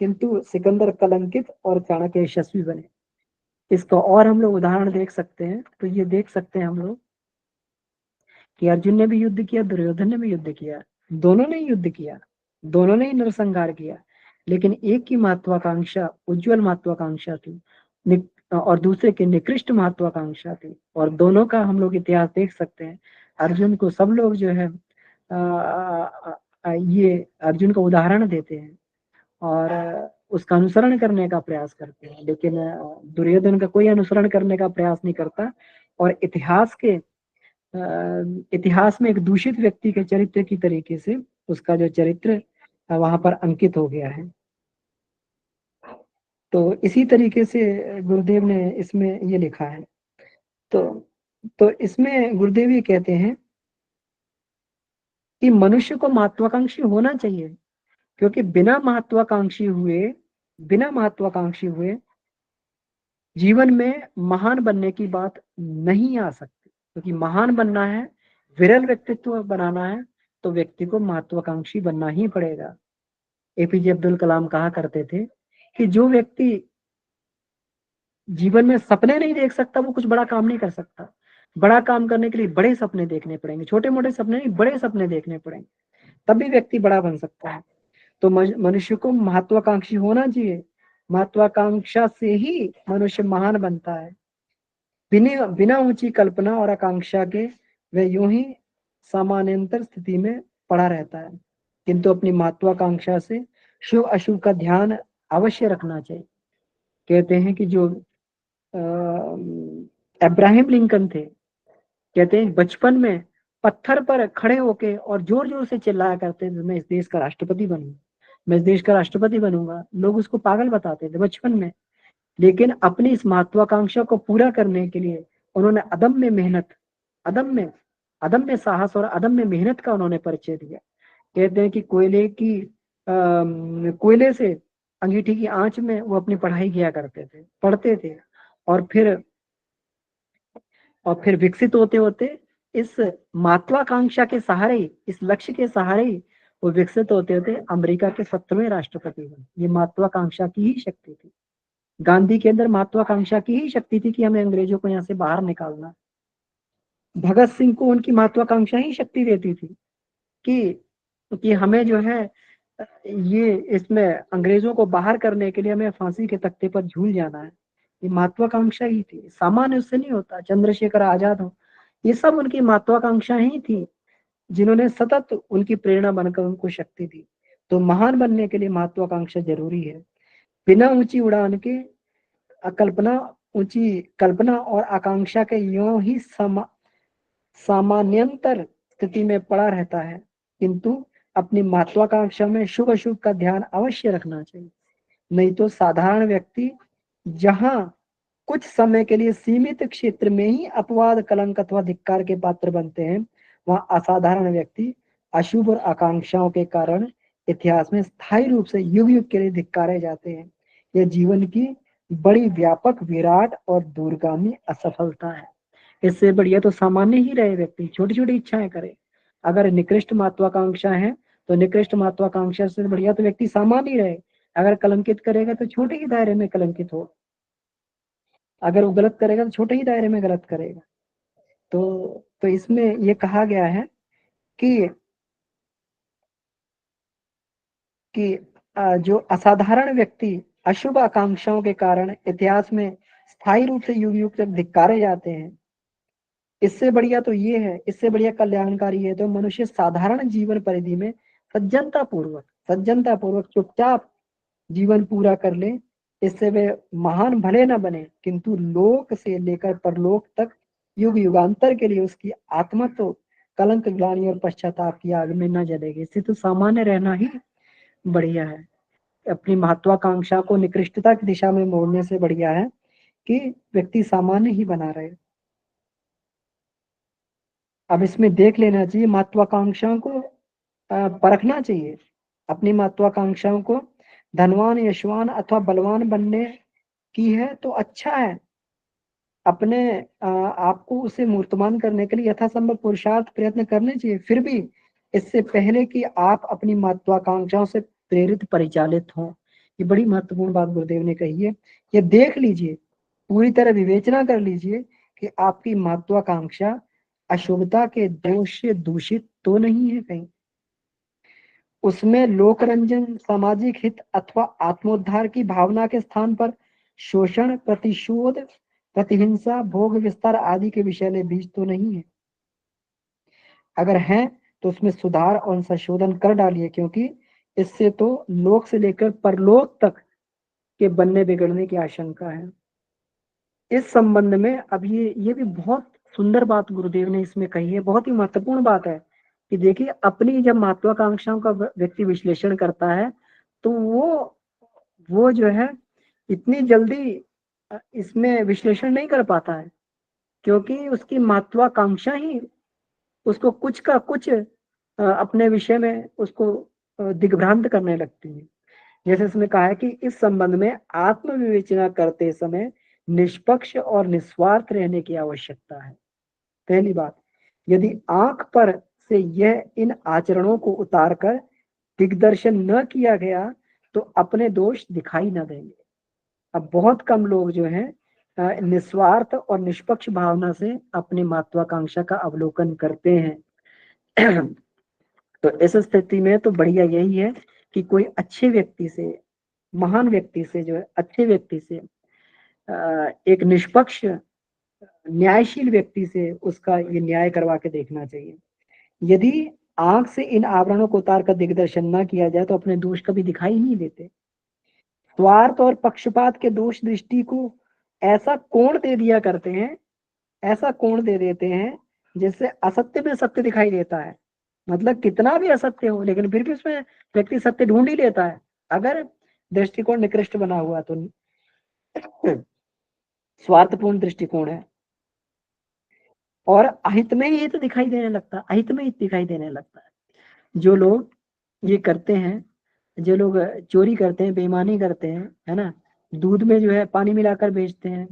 किंतु सिकंदर कलंकित और चाणक्य यशस्वी बने। इसका और हम लोग उदाहरण देख सकते हैं, तो ये देख सकते हैं हम लोग कि अर्जुन ने भी युद्ध किया, दुर्योधन ने भी युद्ध किया, दोनों ने युद्ध किया, दोनों ने ही नरसंहार किया, लेकिन एक की महत्वाकांक्षा उज्जवल महत्वाकांक्षा थी और दूसरे की निकृष्ट महत्वाकांक्षा थी। और दोनों का हम लोग इतिहास देख सकते हैं। अर्जुन को सब लोग जो है ये अर्जुन का उदाहरण देते हैं और उसका अनुसरण करने का प्रयास करते हैं, लेकिन दुर्योधन का कोई अनुसरण करने का प्रयास नहीं करता और इतिहास में एक दूषित व्यक्ति के चरित्र की तरीके से उसका जो चरित्र वहां पर अंकित हो गया है। तो इसी तरीके से गुरुदेव ने इसमें ये लिखा है। तो इसमें गुरुदेव ये कहते हैं कि मनुष्य को महत्वाकांक्षी होना चाहिए, क्योंकि बिना महत्वाकांक्षी हुए जीवन में महान बनने की बात नहीं आ सकती। क्योंकि महान बनना है, विरल व्यक्तित्व बनाना है, तो व्यक्ति को महत्वाकांक्षी बनना ही पड़ेगा। एपीजे अब्दुल कलाम कहा करते थे कि जो व्यक्ति जीवन में सपने नहीं देख सकता वो कुछ बड़ा काम नहीं कर सकता। बड़ा काम करने के लिए बड़े सपने देखने पड़ेंगे, छोटे मोटे सपने नहीं, बड़े सपने देखने पड़ेंगे, तभी व्यक्ति बड़ा बन सकता है। तो मनुष्य को महत्वाकांक्षी होना चाहिए। महत्वाकांक्षा से ही मनुष्य महान बनता है। बिना ऊंची कल्पना और आकांक्षा के वह यूं ही सामान्यतर स्थिति में पड़ा रहता है, किंतु अपनी महत्वाकांक्षा से शुभ अशुभ का ध्यान अवश्य रखना चाहिए। कहते हैं कि जो अब्राहम लिंकन थे, कहते हैं बचपन में पत्थर पर खड़े होके और जोर जोर से चिल्लाया करते थे, मैं इस देश का राष्ट्रपति बनूंगा, मैं इस देश का राष्ट्रपति बनूंगा। लोग उसको पागल बताते थे बचपन में, लेकिन अपनी इस महत्वाकांक्षा को पूरा करने के लिए उन्होंने अदम्य मेहनत, अदम्य साहस और अदम्य मेहनत का उन्होंने परिचय दिया। कहते हैं कि कोयले से अंगीठी की आंच में वो अपनी पढ़ाई किया करते थे, पढ़ते थे, और फिर विकसित होते होते इस महत्वाकांक्षा के सहारे, इस लक्ष्य के सहारे वो विकसित होते होते अमेरिका के 17वें राष्ट्रपति बने। ये महत्वाकांक्षा की ही शक्ति थी। गांधी के अंदर महत्वाकांक्षा की ही शक्ति थी कि हमें अंग्रेजों को यहाँ से बाहर निकालना। भगत सिंह को उनकी महत्वाकांक्षा ही शक्ति देती थी कि हमें जो है ये इसमें अंग्रेजों को बाहर करने के लिए हमें फांसी के तख्ते पर झूल जाना है। ये महत्वाकांक्षा ही थी, सामान्य उससे नहीं होता। चंद्रशेखर आजाद हो, ये सब उनकी महत्वाकांक्षा ही थी, जिन्होंने सतत उनकी प्रेरणा बनकर उनको शक्ति दी। तो महान बनने के लिए महत्वाकांक्षा जरूरी है। बिना ऊंची उड़ान के ऊंची कल्पना और आकांक्षा के यूं ही सामान्यतर स्थिति में पड़ा रहता है, किंतु अपनी महत्वाकांक्षा में शुभ अशुभ का ध्यान अवश्य रखना चाहिए। नहीं तो साधारण व्यक्ति जहां कुछ समय के लिए सीमित क्षेत्र में ही अपवाद, कलंक अथवा धिक्कार के पात्र बनते हैं, वहां असाधारण व्यक्ति अशुभ और आकांक्षाओं के कारण इतिहास में स्थायी रूप से युग युग के लिए धिक्कारे जाते हैं। यह जीवन की बड़ी व्यापक, विराट और दूरगामी असफलता है। इससे बढ़िया तो सामान्य ही रहे व्यक्ति, छोटी छोटी इच्छाएं करे। अगर निकृष्ट महत्वाकांक्षा है तो निकृष्ट महत्वाकांक्षा से बढ़िया तो व्यक्ति सामान्य ही रहे। अगर कलंकित करेगा तो छोटे ही दायरे में कलंकित हो, अगर वो गलत करेगा तो छोटे ही दायरे में गलत करेगा। तो इसमें ये कहा गया है कि जो असाधारण व्यक्ति अशुभ आकांक्षाओं के कारण इतिहास में स्थायी रूप से युग युग तक धिक्कारे जाते हैं, इससे बढ़िया तो ये है, इससे बढ़िया कल्याणकारी है तो मनुष्य साधारण जीवन परिधि में सज्जनता पूर्वक चुपचाप जीवन पूरा कर ले। इससे वे महान भले न बने, किंतु लोक से लेकर परलोक तक युग युगांतर के लिए उसकी आत्मा तो कलंक, ग्लानि और पश्चाताप की आग में न जलेगी। इससे तो सामान्य रहना ही बढ़िया है। अपनी महत्वाकांक्षा को निकृष्टता की दिशा में मोड़ने से बढ़िया है कि व्यक्ति सामान्य ही बना रहे। अब इसमें देख लेना चाहिए, महत्वाकांक्षाओं को परखना चाहिए। अपनी महत्वाकांक्षाओं को धनवान, यशवान अथवा बलवान बनने की है तो अच्छा है। अपने आपको उसे मूर्तमान करने के लिए यथासंभव पुरुषार्थ प्रयत्न करने चाहिए। फिर भी इससे पहले कि आप अपनी महत्वाकांक्षाओं से प्रेरित परिचालित हों, ये बड़ी महत्वपूर्ण बात गुरुदेव ने कही है। ये देख लीजिए, पूरी तरह विवेचना कर लीजिए कि आपकी महत्वाकांक्षा अशुभता के दोष से दूषित तो नहीं है कहीं। उसमें लोकरंजन, सामाजिक हित अथवा आत्मोद्धार की भावना के स्थान पर शोषण, प्रतिशोध, प्रतिहिंसा, भोग विस्तार आदि के विषैले बीज तो नहीं है। अगर है तो उसमें सुधार और संशोधन कर डालिए, क्योंकि इससे तो लोक से लेकर परलोक तक के बनने बिगड़ने की आशंका है। इस संबंध में अब ये भी बहुत सुंदर बात गुरुदेव ने इसमें कही है, बहुत ही महत्वपूर्ण बात है कि देखिए, अपनी जब महत्वाकांक्षाओं का व्यक्ति विश्लेषण करता है तो वो जो है इतनी जल्दी इसमें विश्लेषण नहीं कर पाता है, क्योंकि उसकी महत्वाकांक्षा ही उसको कुछ का कुछ अपने विषय में उसको दिग्भ्रांत करने लगती है। जैसे इसमें कहा है कि इस संबंध में आत्म विवेचना करते समय निष्पक्ष और निस्वार्थ रहने की आवश्यकता है। पहली बात, यदि आंख पर से यह इन आचरणों को उतारकर दिग्दर्शन न किया गया तो अपने दोष दिखाई न देंगे। अब बहुत कम लोग जो हैं निस्वार्थ और निष्पक्ष भावना से अपनी महत्वाकांक्षा का अवलोकन करते हैं। तो इस स्थिति में तो बढ़िया यही है कि कोई अच्छे व्यक्ति से, महान व्यक्ति से, जो है अच्छे व्यक्ति से, एक निष्पक्ष न्यायशील व्यक्ति से उसका ये न्याय करवा के देखना चाहिए। यदि आंख से इन आवरणों को उतार कर दिग्दर्शन न किया जाए तो अपने दोष कभी दिखाई नहीं देते। स्वार्थ और पक्षपात के दोष दृष्टि को ऐसा कोण दे दिया करते हैं, ऐसा कोण दे देते हैं जिससे असत्य में सत्य दिखाई देता है। मतलब कितना भी असत्य हो लेकिन फिर भी उसमें व्यक्ति सत्य ढूंढ ही लेता है, अगर दृष्टिकोण निकृष्ट बना हुआ तो। स्वार्थपूर्ण दृष्टिकोण है और अहित में ही तो दिखाई देने लगता है, अहित में ही दिखाई देने लगता है। जो लोग ये करते हैं, जो लोग चोरी करते हैं, बेईमानी करते हैं, है ना, दूध में जो है पानी मिलाकर बेचते हैं,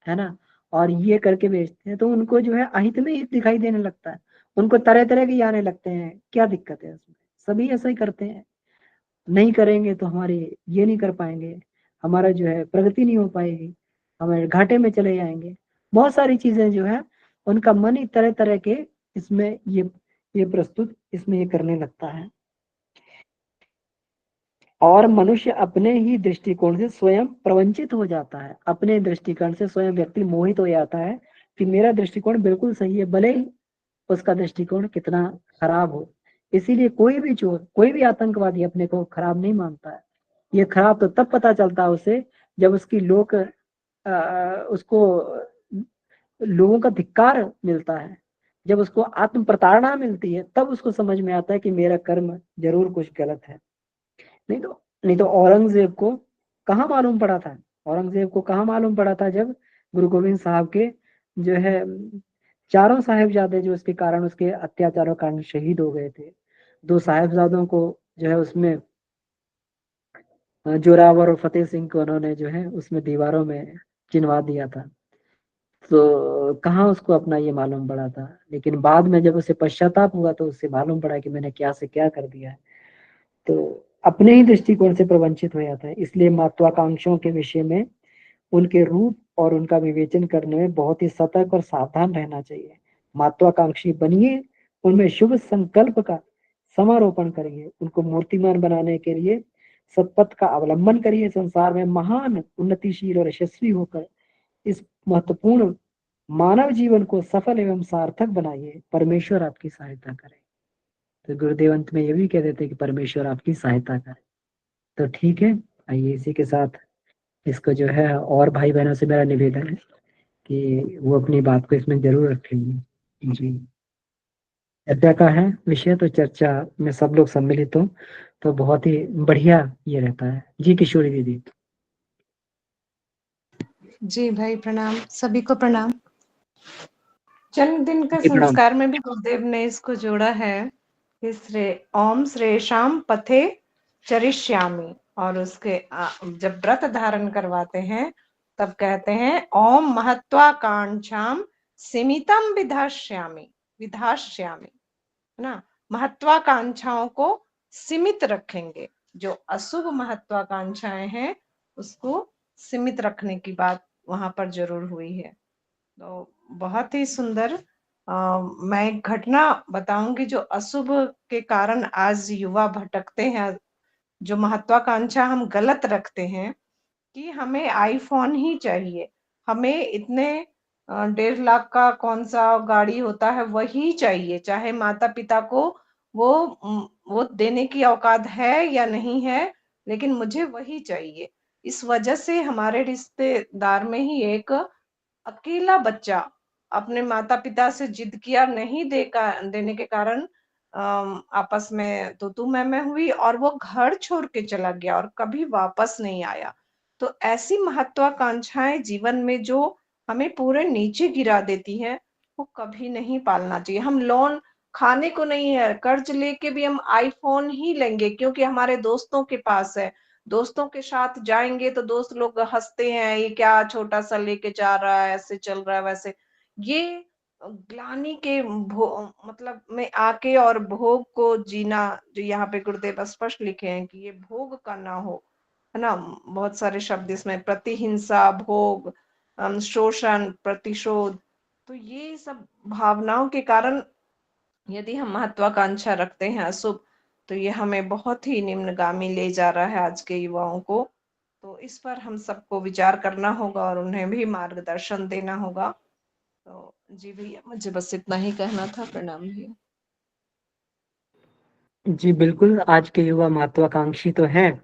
है ना, और ये करके बेचते हैं, तो उनको जो है अहित में ही दिखाई देने लगता है, उनको तरह तरह के आने लगते हैं। क्या दिक्कत है उसमें? सभी ऐसा ही करते हैं। नहीं करेंगे तो हमारी ये नहीं कर पाएंगे, हमारा जो है प्रगति नहीं हो पाएगी, हमारे घाटे में चले जाएंगे। बहुत सारी चीजें जो है उनका मन ही तरह तरह के इसमें ये प्रस्तुत इसमें ये करने लगता है। और मनुष्य अपने ही दृष्टिकोण से स्वयं प्रवंचित हो जाता है, अपने दृष्टिकोण से स्वयं व्यक्ति मोहित हो जाता है कि मेरा दृष्टिकोण बिल्कुल सही है, भले ही उसका दृष्टिकोण कितना खराब हो। इसीलिए कोई भी चोर, कोई भी आतंकवादी अपने को खराब नहीं मानता है। ये खराब तो तब पता चलता है उसे जब उसकी उसको लोगों का धिक्कार मिलता है, जब उसको आत्म प्रताड़ना मिलती है, तब उसको समझ में आता है कि मेरा कर्म जरूर कुछ गलत है। नहीं तो औरंगजेब को कहाँ मालूम पड़ा था? औरंगजेब को कहाँ मालूम पड़ा था जब गुरु गोविंद साहब के जो है चारों साहिबजादे जो उसके कारण, उसके अत्याचारों के कारण शहीद हो गए थे। दो साहिबजादों को जो है उसमें जोरावर और फतेह सिंह को उन्होंने जो है उसमें दीवारों में चिनवा दिया था। तो कहाँ उसको अपना ये मालूम पड़ा था? लेकिन बाद में जब उसे पश्चाताप हुआ तो उससे मालूम पड़ा कि मैंने क्या से क्या कर दिया है। तो अपने ही दृष्टिकोण से प्रवंचित हो जाता है। इसलिए महत्वाकांक्षाओं के विषय में उनके रूप और उनका विवेचन करने में बहुत ही सतर्क और सावधान रहना चाहिए। महत्वाकांक्षी बनिए, उनमें शुभ संकल्प का समारोपण करिए, उनको मूर्तिमान बनाने के लिए सत्पथ का अवलंबन करिए। संसार में महान, उन्नतिशील और यशस्वी होकर इस महत्वपूर्ण मानव जीवन को सफल एवं सार्थक बनाइए। परमेश्वर आपकी सहायता करे। तो गुरुदेव अंत में ये भी कह देते कि परमेश्वर आपकी सहायता करे। तो ठीक है, आइए इसी के साथ इसको जो है और भाई बहनों से मेरा निवेदन है कि वो अपनी बात को इसमें जरूर रखेंगे। जी, चर्चा का है विषय, तो चर्चा में सब लोग सम्मिलित हो तो बहुत ही बढ़िया ये रहता है। जी किशोरी दीदी। जी भाई प्रणाम, सभी को प्रणाम। जन्मदिन का जी, प्रणाम। संस्कार में भी गुरुदेव ने इसको जोड़ा है कि ओम श्रेषाम पथे चरिष्यामि, और उसके जब व्रत धारण करवाते हैं तब कहते हैं ओम महत्वाकांक्षाम सीमितम विधास्यामि, है ना। महत्वाकांक्षाओं को सीमित रखेंगे, जो अशुभ महत्वाकांक्षाएं हैं उसको सीमित रखने की बात वहां पर जरूर हुई है। तो बहुत ही सुंदर मैं एक घटना बताऊंगी जो अशुभ के कारण आज युवा भटकते हैं, जो महत्वाकांक्षा हम गलत रखते हैं कि हमें आईफोन ही चाहिए, हमें इतने 1.5 लाख का कौन सा गाड़ी होता है वही चाहिए, चाहे माता पिता को वो देने की औकात है या नहीं है, लेकिन मुझे वही चाहिए। इस वजह से हमारे रिश्तेदार में ही एक अकेला बच्चा अपने माता पिता से जिद किया, नहीं देने के कारण आपस में तू मैं हुई और वो घर छोड़ के चला गया और कभी वापस नहीं आया। तो ऐसी महत्वाकांक्षाएं जीवन में जो हमें पूरे नीचे गिरा देती है, वो कभी नहीं पालना चाहिए। हम लोन खाने को नहीं है, कर्ज लेके भी हम आईफोन ही लेंगे क्योंकि हमारे दोस्तों के पास है, दोस्तों के साथ जाएंगे तो दोस्त लोग हंसते हैं, ये क्या छोटा सा लेके जा रहा है, ऐसे चल रहा है वैसे। ये ग्लानि के मतलब में आके और भोग को जीना, जो यहाँ पे गुरुदेव स्पष्ट लिखे हैं कि ये भोग का ना हो, है ना। बहुत सारे शब्द इसमें, प्रतिहिंसा, भोग, शोषण, प्रतिशोध। तो ये सब भावनाओं के कारण यदि हम महत्वाकांक्षा रखते हैं अशुभ, तो ये हमें बहुत ही निम्नगामी ले जा रहा है आज के युवाओं को। तो इस पर हम सबको विचार करना होगा और उन्हें भी मार्गदर्शन देना होगा। तो जी भैया, मुझे बस इतना ही कहना था। प्रणाम भैया। जी बिल्कुल, आज के युवा महत्वाकांक्षी तो हैं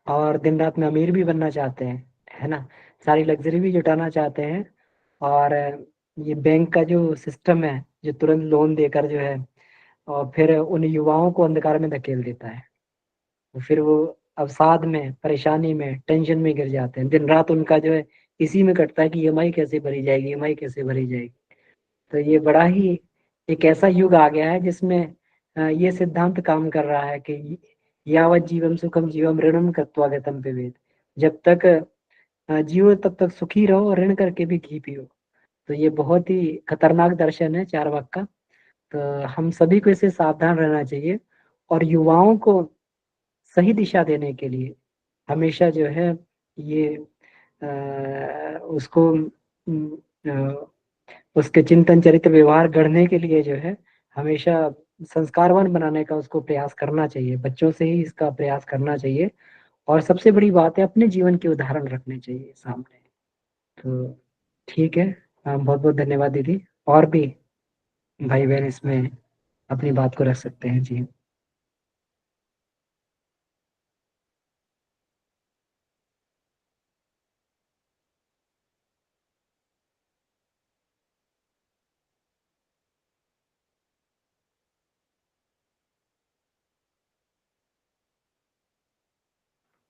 और दिन रात में अमीर भी बनना चाहते हैं, है ना। सारी लग्जरी भी जुटाना चाहते हैं और ये बैंक का जो सिस्टम है, जो तुरंत लोन देकर जो है और फिर उन युवाओं को अंधकार में धकेल देता है। तो फिर वो अवसाद में, परेशानी में, टेंशन में गिर जाते हैं। दिन रात उनका जो है इसी में कटता है कि ईएमआई कैसे भरी जाएगी, ईएमआई कैसे भरी जाएगी। तो ये बड़ा ही एक ऐसा युग आ गया है जिसमें ये सिद्धांत काम कर रहा है कि यावत जीवम सुखम जीवम ऋणम कृत्वा गतम पिबेत। जब तक जियो तब तक सुखी रहो और ऋण करके भी घी पियो। तो ये बहुत ही खतरनाक दर्शन है चारवाक का। तो हम सभी को इससे सावधान रहना चाहिए और युवाओं को सही दिशा देने के लिए हमेशा जो है ये उसको उसके चिंतन चरित्र व्यवहार गढ़ने के लिए जो है हमेशा संस्कारवान बनाने का उसको प्रयास करना चाहिए। बच्चों से ही इसका प्रयास करना चाहिए और सबसे बड़ी बात है अपने जीवन के उदाहरण रखने चाहिए सामने। तो ठीक है, बहुत बहुत धन्यवाद दीदी। और भी भाई बहन इसमें अपनी बात को रख सकते हैं। जी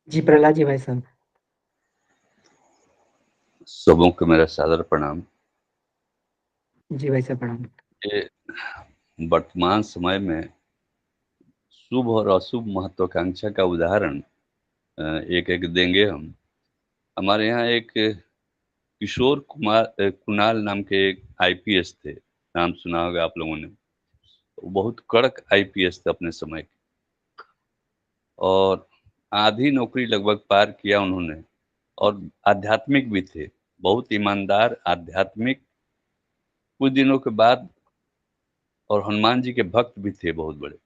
जी प्रहलाद जी भाई साहब। सबों को मेरा सादर प्रणाम। जी भाई साहब प्रणाम। ये वर्तमान समय में शुभ और अशुभ महत्वाकांक्षा का उदाहरण एक एक देंगे हम। हमारे यहाँ एक किशोर कुणाल नाम के एक आईपीएस थे, नाम सुना होगा आप लोगों ने। वो बहुत कड़क आईपीएस थे अपने समय के और आधी नौकरी लगभग पार किया उन्होंने और आध्यात्मिक भी थे, बहुत ईमानदार, आध्यात्मिक। कुछ दिनों के बाद, और हनुमान जी के भक्त भी थे बहुत बड़े।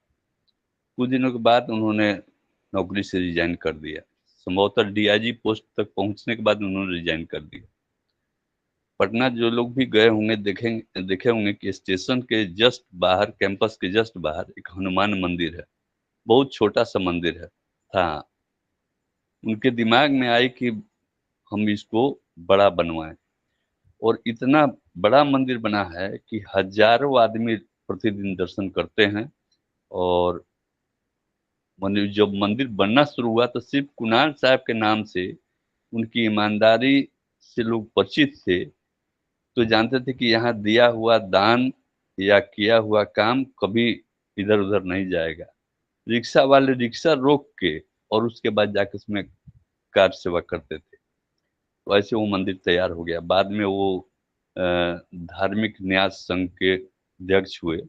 कुछ दिनों के बाद उन्होंने नौकरी से रिजाइन कर दिया। संभवतः डीआईजी पोस्ट तक पहुंचने के बाद उन्होंने रिजाइन कर दिया। पटना जो लोग भी गए होंगे देखे होंगे कि स्टेशन के जस्ट बाहर, कैंपस के जस्ट बाहर एक हनुमान मंदिर है। बहुत छोटा सा मंदिर है था। उनके दिमाग में आई कि हम इसको बड़ा बनवाएं और इतना बड़ा मंदिर बना है कि हजारों आदमी प्रतिदिन दर्शन करते हैं। और जब मंदिर बनना शुरू हुआ तो सिर्फ कुणाल साहब के नाम से, उनकी ईमानदारी से लोग परिचित थे, तो जानते थे कि यहाँ दिया हुआ दान या किया हुआ काम कभी इधर उधर नहीं जाएगा। रिक्शा वाले रिक्शा रोक के और उसके बाद जाके उसमें कार सेवा करते थे। तो ऐसे वो मंदिर तैयार हो गया। बाद में वो धार्मिक न्यास संघ के अध्यक्ष हुए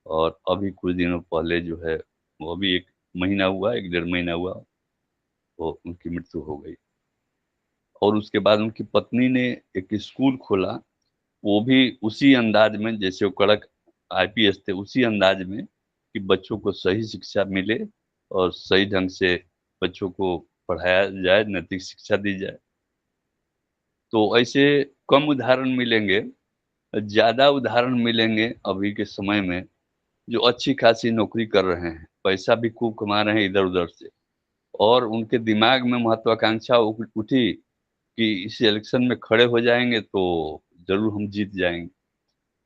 और अभी कुछ दिनों पहले जो है, वो अभी 1 महीना हुआ, 1 डेढ़ महीना हुआ, तो उनकी मृत्यु हो गई। और उसके बाद उनकी पत्नी ने एक स्कूल खोला। वो भी उसी अंदाज में, जैसे वो कड़क आईपीएस थे, उसी अंदाज में कि बच्चों को सही शिक्षा मिले और सही ढंग से बच्चों को पढ़ाया जाए, नैतिक शिक्षा दी जाए। तो ऐसे कम उदाहरण मिलेंगे, ज्यादा उदाहरण मिलेंगे अभी के समय में, जो अच्छी खासी नौकरी कर रहे हैं, पैसा भी खूब कमा रहे हैं इधर उधर से, और उनके दिमाग में महत्वाकांक्षा उठी कि इस इलेक्शन में खड़े हो जाएंगे तो जरूर हम जीत जाएंगे।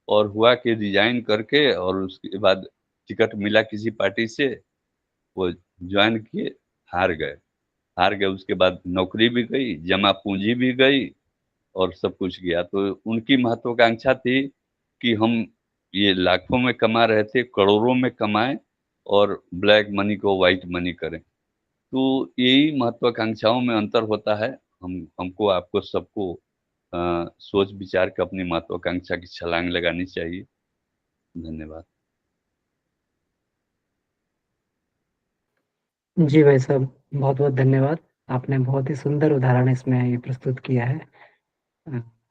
और हुआ कि रिजाइन करके और उसके बाद टिकट मिला किसी पार्टी से, वो ज्वाइन किए, हार गए। उसके बाद नौकरी भी गई, जमा पूंजी भी गई और सब कुछ गया। तो उनकी महत्वाकांक्षा थी कि हम ये लाखों में कमा रहे थे, करोड़ों में कमाएं और ब्लैक मनी को व्हाइट मनी करें। तो यही महत्वाकांक्षाओं में अंतर होता है। हमको, आपको, सबको सोच विचार कर अपनी महत्वाकांक्षा की छलांग लगानी चाहिए। धन्यवाद। जी भाई साहब, बहुत बहुत धन्यवाद। आपने बहुत ही सुंदर उदाहरण इसमें ये प्रस्तुत किया है।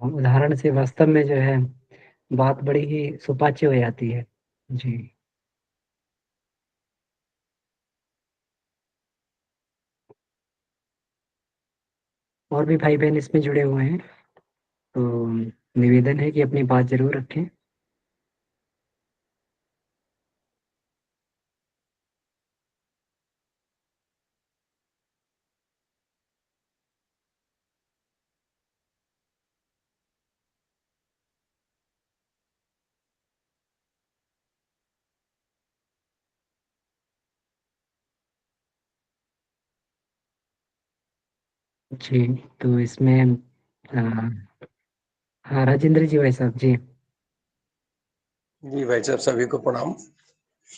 उदाहरण से वास्तव में जो है बात बड़ी ही सुपाच्य हो जाती है। जी। और भी भाई बहन इसमें जुड़े हुए हैं, तो निवेदन है कि अपनी बात जरूर रखें। जी, तो इसमें हाँ, राजेंद्र जी भाई साहब। जी जी भाई साहब, सभी को प्रणाम।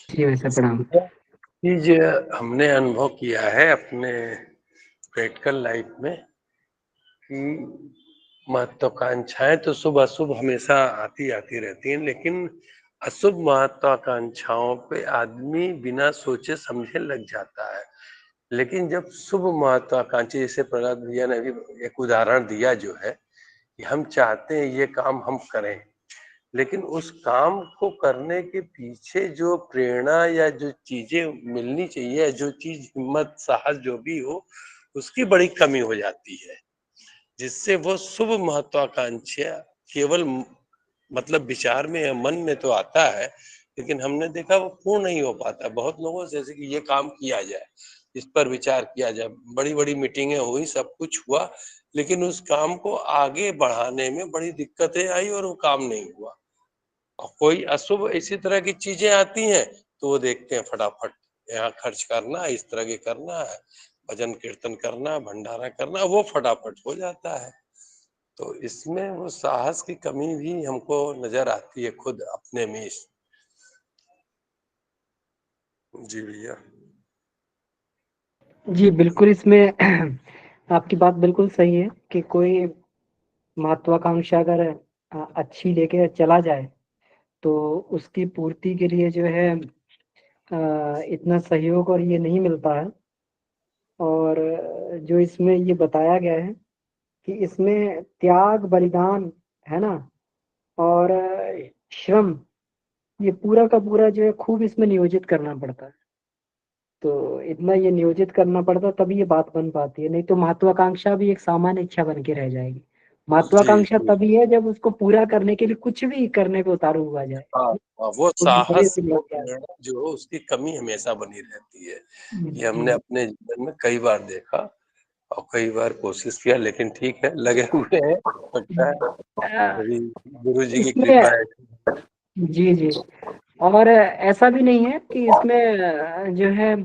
जी भाई साहब, प्रणाम। चीज हमने अनुभव किया है अपने प्रैक्टिकल लाइफ में कि महत्वाकांक्षाएं तो शुभ अशुभ हमेशा आती आती रहती हैं, लेकिन अशुभ महत्वाकांक्षाओं पे आदमी बिना सोचे समझे लग जाता है। लेकिन जब शुभ महत्वाकांक्षी, जैसे प्रहलाद भैया ने अभी एक उदाहरण दिया जो है कि हम चाहते हैं ये काम हम करें, लेकिन उस काम को करने के पीछे जो प्रेरणा या जो चीजें मिलनी चाहिए, जो चीज हिम्मत साहस जो भी हो, उसकी बड़ी कमी हो जाती है, जिससे वो शुभ महत्वाकांक्षा केवल मतलब विचार में या मन में तो आता है, लेकिन हमने देखा वो पूर्ण नहीं हो पाता। बहुत लोगों से, जैसे कि ये काम किया जाए, इस पर विचार किया जाए, बड़ी बड़ी मीटिंगें हुई, सब कुछ हुआ, लेकिन उस काम को आगे बढ़ाने में बड़ी दिक्कतें आई और वो काम नहीं हुआ। और कोई अशुभ इसी तरह की चीजें आती हैं तो वो देखते हैं फटाफट, यहाँ खर्च करना, इस तरह के करना है, भजन कीर्तन करना, भंडारा करना, वो फटाफट हो जाता है। तो इसमें वो साहस की कमी भी हमको नजर आती है खुद अपने में। जी भैया। जी बिल्कुल, इसमें आपकी बात बिल्कुल सही है कि कोई महत्वाकांक्षा अगर अच्छी लेके चला जाए तो उसकी पूर्ति के लिए जो है इतना सहयोग और ये नहीं मिलता है। और जो इसमें ये बताया गया है कि इसमें त्याग, बलिदान, है ना, और श्रम, ये पूरा का पूरा जो है खूब इसमें नियोजित करना पड़ता है। तो इतना ये नियोजित करना पड़ता तभी ये बात बन पाती है, नहीं तो महत्वाकांक्षा भी एक सामान्य इच्छा बन के रह जाएगी। जी महत्वाकांक्षा जी। तभी है जब उसको पूरा करने के लिए कुछ भी करने पे उतारू हुआ जाए, हाँ, वो तो ये धीरे साहस से वो लग जाए। प्रेरणा जो हो, उसकी कमी हमेशा बनी रहती है। ये हमने जी। अपने जीवन में कई बार देखा और कई बार कोशिश किया, लेकिन ठीक है, लगे हुए हैं, लगता है अ, अभी गुरु जी की इसमें कृपा है। जी जी, और ऐसा भी नहीं है कि इसमें जो है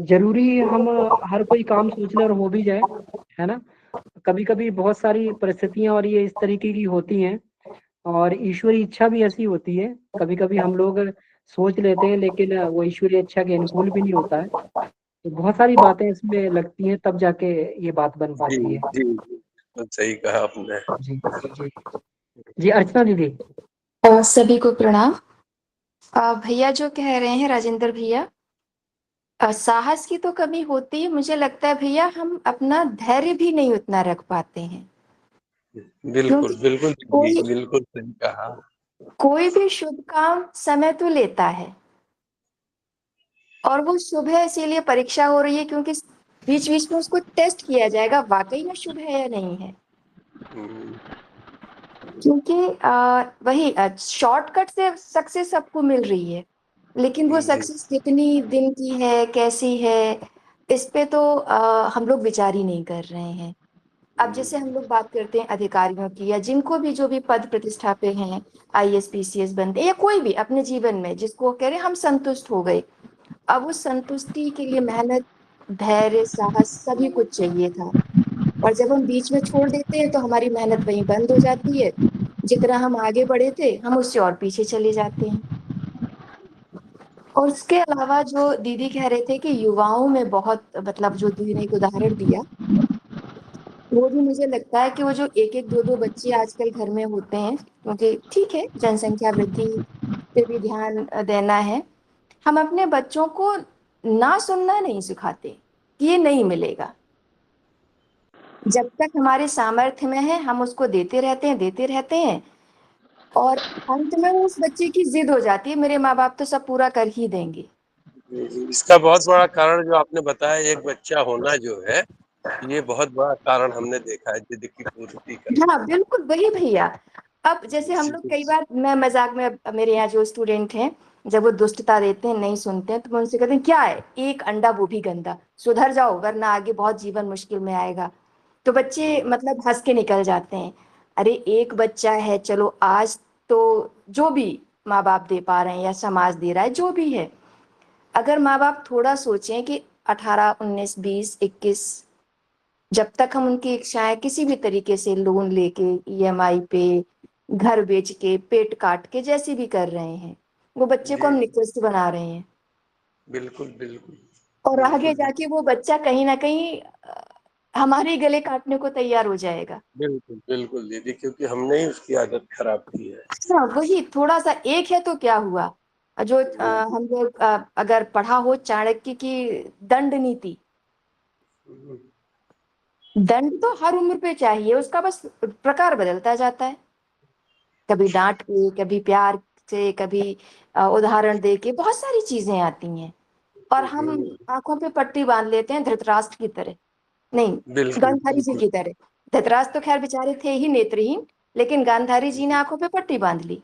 जरूरी हम हर कोई काम सोच ले और हो भी जाए, है ना। कभी कभी बहुत सारी परिस्थितियां और ये इस तरीके की होती हैं, और ईश्वरी इच्छा भी ऐसी होती है। कभी कभी हम लोग सोच लेते हैं लेकिन वो ईश्वरी इच्छा के अनुकूल भी नहीं होता है। तो बहुत सारी बातें इसमें लगती हैं, तब जाके ये बात बन जी पाती है। जी जी, तो सही कहा आपने। जी जी जी, अर्चना दीदी। सभी को प्रणाम। भैया जो कह रहे हैं, राजेंद्र भैया, साहस की तो कमी होती है। मुझे लगता है भैया हम अपना धैर्य भी नहीं उतना रख पाते हैं। बिल्कुल क्योंकि बिल्कुल कोई जी, बिल्कुल सही कहा। कोई भी शुभ काम समय तो लेता है, और वो शुभ है इसीलिए परीक्षा हो रही है, क्योंकि बीच बीच में उसको टेस्ट किया जाएगा वाकई में शुभ है या नहीं है। हम्म, क्योंकि वही शॉर्टकट से सक्सेस सबको मिल रही है, लेकिन वो जी सक्सेस कितनी दिन की है, कैसी है, इस पे तो हम लोग विचार ही नहीं कर रहे हैं। अब जैसे हम लोग बात करते हैं अधिकारियों की, या जिनको भी जो भी पद प्रतिष्ठा पे हैं, आईएएस पीसीएस बनते हैं, या कोई भी अपने जीवन में जिसको कह रहे हैं हम संतुष्ट हो गए, अब उस संतुष्टि के लिए मेहनत, धैर्य, साहस सभी कुछ चाहिए था। और जब हम बीच में छोड़ देते हैं तो हमारी मेहनत वहीं बंद हो जाती है, जितना हम आगे बढ़े थे हम उससे और पीछे चले जाते हैं। और उसके अलावा जो दीदी कह रहे थे कि युवाओं में बहुत, मतलब जो दीदी ने एक उदाहरण दिया, वो भी मुझे लगता है कि वो जो एक एक दो दो बच्चे आजकल घर में होते हैं, क्योंकि ठीक है जनसंख्या वृद्धि पे भी ध्यान देना है, हम अपने बच्चों को ना सुनना नहीं सिखाते कि ये नहीं मिलेगा। जब तक हमारे सामर्थ्य में है हम उसको देते रहते हैं, और अंत में उस बच्चे की जिद हो जाती है, मेरे माँ बाप तो सब पूरा कर ही देंगे। इसका बहुत बड़ा कारण जो आपने बताया, एक बच्चा होना जो है, ये बहुत बड़ा कारण हमने देखा है जिद की पूर्ति का। हाँ बिल्कुल वही भैया। अब जैसे हम लोग कई बार, मैं मजाक में, मेरे यहाँ जो स्टूडेंट हैं जब वो दुष्टता देते हैं, नहीं सुनते हैं, तो मैं उनसे कहते हैं क्या है, एक अंडा वो भी गंदा, सुधर जाओ वरना आगे बहुत जीवन मुश्किल में आएगा। तो बच्चे मतलब हंस के निकल जाते हैं। अरे एक बच्चा है, चलो आज तो जो भी माँ बाप दे पा रहे हैं या समाज दे रहा है जो भी है, अगर माँ बाप थोड़ा सोचें कि 18, 19, 20, 21, जब तक हम उनकी इच्छाएं किसी भी तरीके से लोन लेके, ईएमआई पे, घर बेच के, पेट काट के, जैसे भी कर रहे हैं, वो बच्चे को जी हम निकृष्ट बना रहे हैं। बिल्कुल बिल्कुल और आगे बिल्कुल जाके वो बच्चा कहीं ना कहीं हमारे ही गले काटने को तैयार हो जाएगा। बिल्कुल बिल्कुल दीदी, क्योंकि हमने ही उसकी आदत खराब की है। हाँ वही, थोड़ा सा एक है तो क्या हुआ, जो जी हम लोग अगर पढ़ा हो चाणक्य की दंड नीति, दंड तो हर उम्र पे चाहिए, उसका बस प्रकार बदलता जाता है, कभी डांट के, कभी प्यार से, कभी उदाहरण दे के, बहुत सारी चीजें आती हैं। और हम आंखों पे पट्टी बांध लेते हैं धृतराष्ट्र की तरह, नहीं, बिल्कुल गांधारी जी बिल्कुल की तरह। धृतराष्ट्र तो खैर बेचारे थे ही नेत्रहीन, लेकिन गांधारी जी ने आंखों पे पट्टी बांध ली।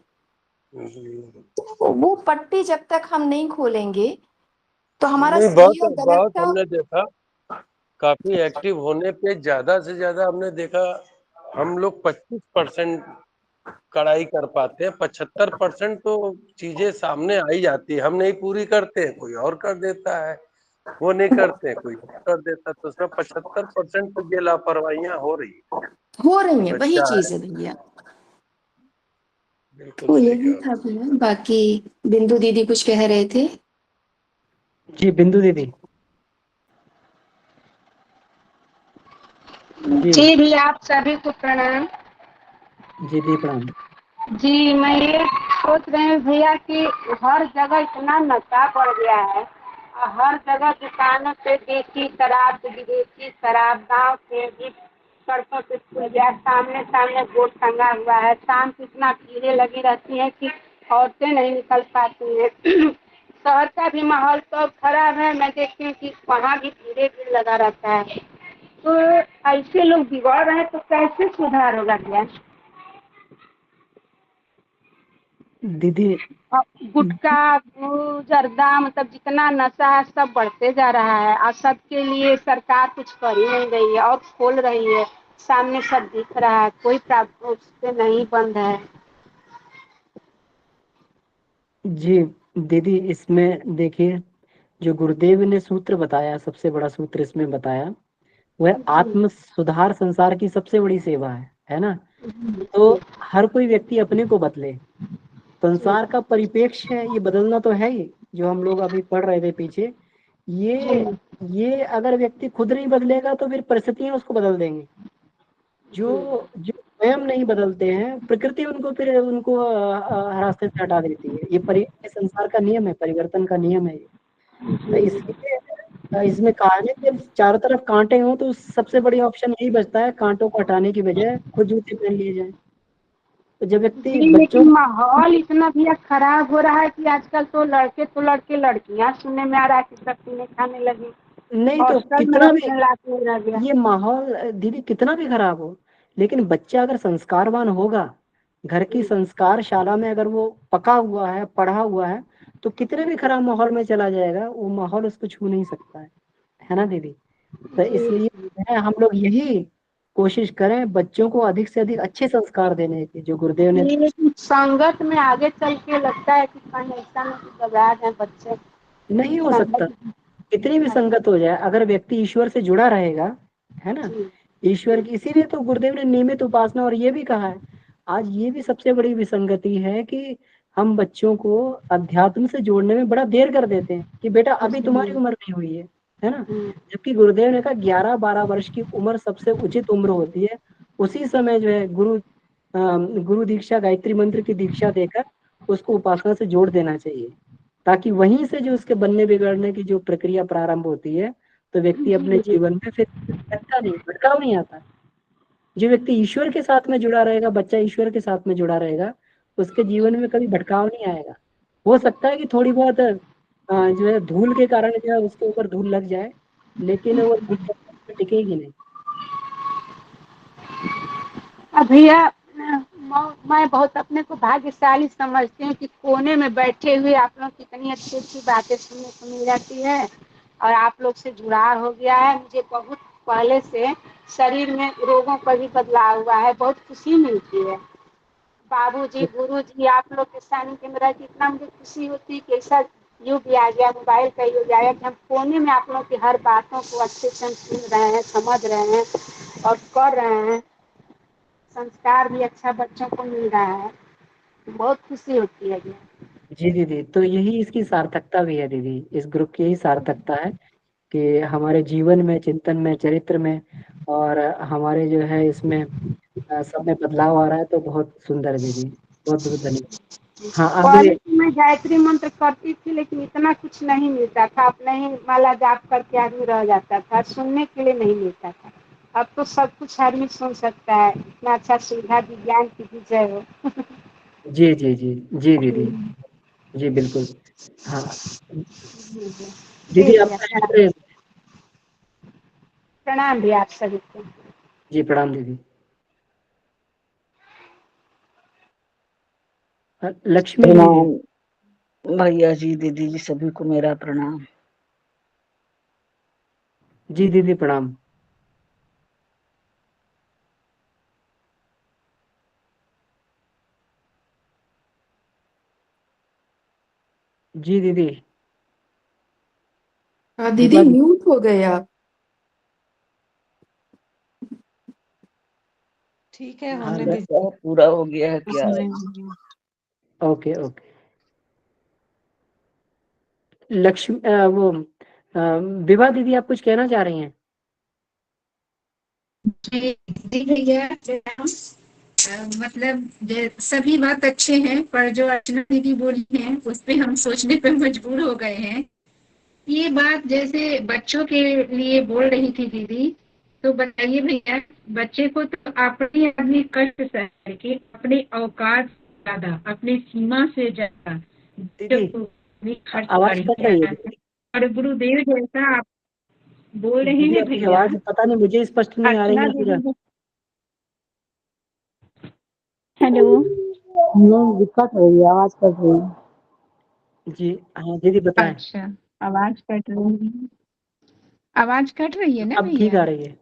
तो वो पट्टी जब तक हम नहीं खोलेंगे तो हमारा नहीं, सही बहुत और गलत बहुत का। हमने देखा, काफी एक्टिव होने पे ज्यादा से ज्यादा हमने देखा, हम लोग 25% कड़ाई कर पाते हैं, 75% तो चीजें सामने आई जाती है, हम नहीं पूरी करते हैं, कोई और कर देता है, वो नहीं करते हैं, कोई और कर देता है, तो उसमें 75% तो ये लापरवाहियां हो रही है। हो रही है, वही बच्चा है, चीज है भैया। बिल्कुल तो सही यही कहा। था भैया, बाकी बिंदु दीदी कुछ कह रहे थे। जी बिंदु दीदी। जी जी भी आप सभी को प्रणाम। जी दी प्रणाम। जी मैं ये सोच रहे हैं भैया कि हर जगह इतना नशा बढ़ गया है, और हर जगह दुकानों पे देसी शराब, विदेशी शराब, गांव के भी सड़कों पे खुल गया, सामने सामने बोर्ड टंगा हुआ है, शाम को इतना भीड़ें लगी रहती हैं कि औरतें नहीं निकल पाती हैं। शहर का भी माहौल तो अब खराब है, मैं देखती हूँ कि वहाँ भी भीड़ लगा रहता है। तो ऐसे लोग बिगड़ रहे हैं तो कैसे सुधार होगा भैया? दीदी और गुटखा, जर्दा, मतलब जितना नशा है सब बढ़ते जा रहा है, और सबके लिए सरकार कुछ कर ही नहीं रही है, और खोल रही है, सामने सब दिख रहा है, कोई प्रावधान उस पे नहीं बंद है। जी दीदी, इसमें देखिए, जो गुरुदेव ने सूत्र बताया, सबसे बड़ा सूत्र इसमें बताया, वह आत्म सुधार संसार की सबसे बड़ी सेवा है ना। तो हर कोई व्यक्ति अपने को बदले, संसार का परिप्रेक्ष्य है ये बदलना तो है ही, जो हम लोग अभी पढ़ रहे थे पीछे, ये अगर व्यक्ति खुद नहीं बदलेगा तो फिर परिस्थितियां उसको बदल देंगी। जो जो स्वयं नहीं बदलते हैं, प्रकृति उनको फिर उनको रास्ते से हटा देती है। ये संसार का नियम है, परिवर्तन का नियम है ये। तो इसलिए इसमें कहा है कि चारों तरफ कांटे हों तो सबसे बड़ी ऑप्शन यही बचता है, कांटों को हटाने की बजाय खुद जूते पहन लिए जाए। तो जब व्यक्ति जी, बच्चों लेकिन माहौल इतना भैया खराब हो रहा है कि आजकल तो लड़के लड़कियां सुनने में आ रहा है कि सब पीने खाने लगी, नहीं तो हॉस्टल में कितना भी रखने लायक नहीं रह गया। ये माहौल दीदी कितना भी खराब हो, लेकिन बच्चा अगर संस्कारवान होगा, घर की संस्कार शाला में अगर वो पका हुआ है, पढ़ा हुआ है, तो कितने भी खराब माहौल में चला जाएगा, वो माहौल उसको छू नहीं सकता है ना दीदी। तो जी इसलिए हम लोग यही कोशिश करें बच्चों को अधिक से अधिक अच्छे संस्कार देने की, जो गुरुदेव ने ये संगत में आगे चल के लगता है कि कहीं ऐसा नहीं बजा जाए बच्चे। नहीं हो सकता। संगत कितनी भी संगत हो जाए, अगर व्यक्ति ईश्वर से जुड़ा रहेगा, है ना, जी ईश्वर की, इसीलिए तो गुरुदेव ने नियमित उपासना, और ये भी कहा है, आज ये भी सबसे बड़ी विसंगति है कि हम बच्चों को अध्यात्म से जोड़ने में बड़ा देर कर देते हैं कि बेटा अभी तुम्हारी उम्र नहीं हुई है ना। जबकि गुरुदेव ने कहा 11-12 वर्ष की उम्र सबसे उचित उम्र होती है, उसी समय जो है गुरु दीक्षा, गायत्री मंत्र की दीक्षा देकर उसको उपासना से जोड़ देना चाहिए, ताकि वहीं से जो उसके बनने बिगड़ने की जो प्रक्रिया प्रारंभ होती है, तो व्यक्ति अपने जीवन में फिर भटकाव नहीं आता। जो व्यक्ति ईश्वर के साथ में जुड़ा रहेगा, बच्चा ईश्वर के साथ में जुड़ा रहेगा, उसके जीवन में कभी भटकाव नहीं आएगा। हो सकता है कि थोड़ी बहुत जो है धूल के कारण जो है उसके ऊपर धूल लग जाए, लेकिन वो धूल टिकेगी नहीं। भैया मैं बहुत अपने को भाग्यशाली समझती हूँ कि कोने में बैठे हुए आप लोग कितनी अच्छी अच्छी बातें सुनने को मिल जाती है, और आप लोग से जुड़ाव हो गया है। मुझे बहुत पहले से शरीर में रोगों का भी बदलाव हुआ है, बहुत खुशी मिलती है। बाबूजी, गुरुजी, आप लोग के सामने के मेरा जितना मुझे खुशी होती है कि ऐसा युग भी आ गया, मोबाइल का युग आ गया कि हम कोने में आप लोग की हर बातों को अच्छे से हम सुन रहे हैं, समझ रहे हैं और कर रहे हैं। संस्कार भी अच्छा बच्चों को मिल रहा है, बहुत खुशी होती है जी। जी दीदी, तो यही इसकी सार्थकता भी है दीदी, इस ग्रुप की यही सार्थकता है कि हमारे जीवन में, चिंतन में, चरित्र में, और हमारे जो है इसमें सब में बदलाव आ रहा है, तो बहुत सुंदर है दीदी। बहुत बहुत धन्यवाद। हाँ पहले अभी तो मैं गायत्री मंत्र करती थी, लेकिन इतना कुछ नहीं मिलता था, अपने ही माला जाप करके आदमी रह जाता था, सुनने के लिए नहीं मिलता था। अब तो सब कुछ आदमी सुन सकता है, इतना अच्छा सुविधा विज्ञान की भी जय हो। जी जी जी जी दीदी, जी बिल्कुल। हाँ जी दीदी भैया आपका प्रणाम। एड्रेस। प्रणाम भैया आप सभी को। जी प्रणाम दीदी। लक्ष्मी दीदी। प्रणाम भैया जी, दीदी जी, सभी को मेरा प्रणाम। जी दीदी प्रणाम। जी दीदी। हाँ दीदी, विभा दी- म्यूट हो गए आप। ठीक है, हाँ होने लगता है पूरा हो गया है क्या? दीजिए। Okay okay. लक्ष्मी विभा दीदी आप कुछ कहना चाह रही हैं? जी भैया, मतलब सभी बात अच्छे हैं, पर जो अर्चना दीदी बोली हैं उस पे हम सोचने पे मजबूर हो गए हैं। ये बात जैसे बच्चों के लिए बोल रही थी दीदी, तो बताइए भैया, बच्चे को तो अपने आदमी कष्ट सह के अपने औकात से ज्यादा, अपने सीमा से ज्यादा दीदी जो भी खर्च आवाज कर कट लिया रही है है। दीदी। और गुरुदेव जैसा आप बोल रहे दीदी हैं आपकी भैया, आवाज पता नहीं, मुझे स्पष्ट नहीं आ रही अर्चना है पूरा। दीदी। हेलो। नहीं, दिक्कत हो रही है, आवाज कट रही है। जी हाँ दीदी बताएं। अच्छा, आवाज कट रही है, आवाज कट रही है ना अब ठीक भैया? आ रही है।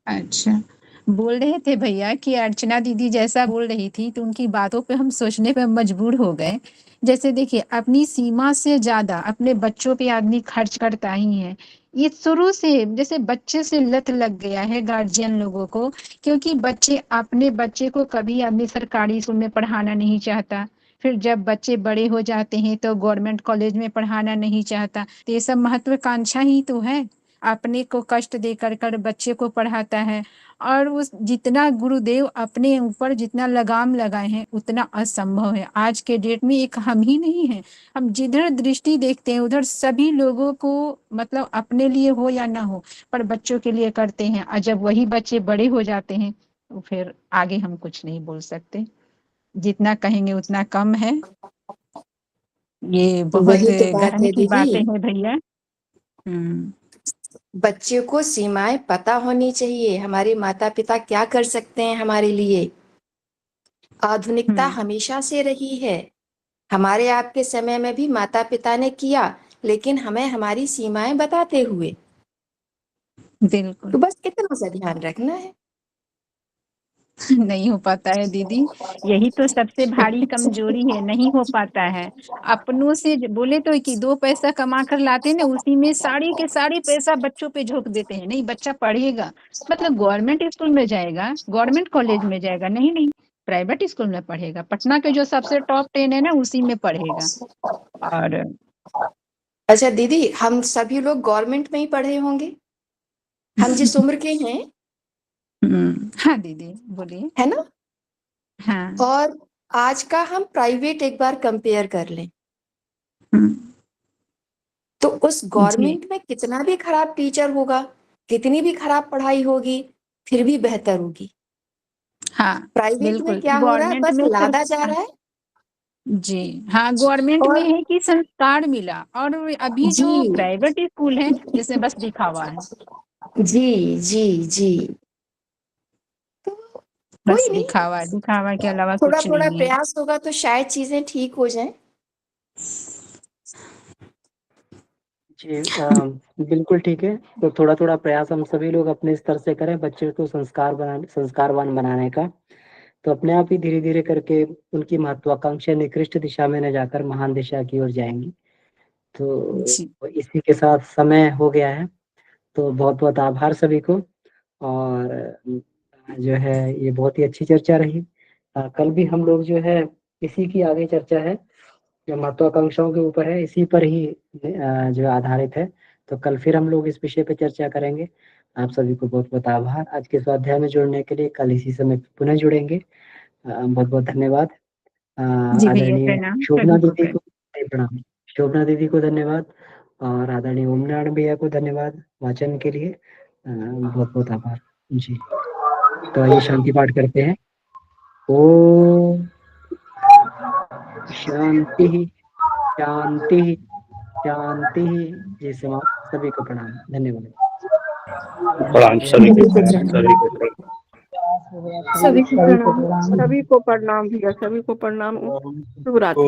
अच्छा, बोल रहे थे भैया कि अर्चना दीदी जैसा बोल रही थी, तो उनकी बातों पे हम सोचने पे मजबूर हो गए। जैसे देखिए, अपनी सीमा से ज्यादा अपने बच्चों पे आदमी खर्च करता ही है। ये शुरू से जैसे बच्चे से लत लग गया है गार्जियन लोगों को, क्योंकि बच्चे अपने बच्चे को कभी अपने सरकारी स्कूल में पढ़ाना नहीं चाहता, फिर जब बच्चे बड़े हो जाते हैं तो गवर्नमेंट कॉलेज में पढ़ाना नहीं चाहता। तो ये सब महत्वाकांक्षा ही तो है। अपने को कष्ट दे कर बच्चे को पढ़ाता है। और उस जितना गुरुदेव अपने ऊपर जितना लगाम लगाए हैं उतना असंभव है। आज के डेट में एक हम ही नहीं है, हम जिधर दृष्टि देखते हैं उधर सभी लोगों को मतलब अपने लिए हो या ना हो पर बच्चों के लिए करते हैं। और जब वही बच्चे बड़े हो जाते हैं तो फिर आगे हम कुछ नहीं बोल सकते, जितना कहेंगे उतना कम है। ये बहुत वही तो बात गहन है की बातें दीदी, हैं भैया। हम्म, बच्चे को सीमाएं पता होनी चाहिए, हमारे माता पिता क्या कर सकते हैं हमारे लिए। आधुनिकता हमेशा से रही है, हमारे आपके समय में भी माता पिता ने किया, लेकिन हमें हमारी सीमाएं बताते हुए। बिल्कुल तो बस इतना सा ध्यान रखना है। नहीं हो पाता है दीदी, यही तो सबसे भारी कमजोरी है, नहीं हो पाता है। अपनों से बोले तो कि 2 पैसा कमा कर लाते ना, उसी में सारी के सारी पैसा बच्चों पे झोंक देते हैं। नहीं बच्चा पढ़ेगा मतलब गवर्नमेंट स्कूल में जाएगा, गवर्नमेंट कॉलेज में जाएगा, नहीं नहीं प्राइवेट स्कूल में पढ़ेगा, पटना के जो सबसे टॉप 10 है ना उसी में पढ़ेगा। और अच्छा दीदी, हम सभी लोग गवर्नमेंट में ही पढ़े होंगे, हम जिस उम्र के हैं, हाँ दीदी बोलिए। है ना? हाँ और आज का हम प्राइवेट एक बार कंपेयर कर लें तो उस जी गवर्नमेंट में कितना भी खराब टीचर होगा, कितनी भी खराब पढ़ाई होगी, फिर भी बेहतर होगी। हाँ प्राइवेट में बिल्कुल, क्या हो रहा है, गवर्नमेंट बस में लादा जा सर रहा है। जी हाँ, गवर्नमेंट में और है कि संस्कार मिला, और अभी जो जी प्राइवेट स्कूल है जिसमें बस दिखावा है, जी जी जी, तो बस कोई नहीं, दिखावा, दिखावा के अलावा थोड़ा कुछ थोड़ा नहीं है। प्रयास होगा तो शायद चीजें ठीक हो जाएं। जी बिल्कुल ठीक है। तो थोड़ा थोड़ा प्रयास हम सभी लोग अपने स्तर से करें बच्चे को संस्कारवान बनाने का, तो अपने आप ही धीरे धीरे करके उनकी महत्वाकांक्षा निकृष्ट दिशा में न जाकर महान दिशा की ओर जाएंगी। जी तो इसी के साथ समय हो गया है, तो बहुत बहुत आभार सभी को। और जो है ये बहुत ही अच्छी चर्चा रही। कल भी हम लोग जो है इसी की आगे चर्चा है, जो महत्वाकांक्षाओं के ऊपर है, इसी पर ही जो आधारित है। तो कल फिर हम लोग इस विषय पर चर्चा करेंगे। आप सभी को बहुत बहुत आभार आज के स्वाध्याय में जुड़ने के लिए। कल इसी समय पुनः जुड़ेंगे। बहुत बहुत धन्यवाद। जी भैया आदरणीय प्रणाम, शोभना सभी को दीदी को प्रणाम। शोभना दीदी को धन्यवाद और आदरणीय ओम नारायण भैया को धन्यवाद वाचन के लिए। बहुत बहुत आभार जी। तो आइए शांति पाठ करते हैं। ओम शांति शांति शांति। जी समाप्त। सभी को प्रणाम, धन्यवाद। प्रणाम सभी को, प्रणाम सभी को, प्रणाम। प्रयास हो गया था, सभी को सभी को प्रणाम, प्रणाम। सभी को प्रणाम भैया, सभी को प्रणाम। शुभ रात्रि।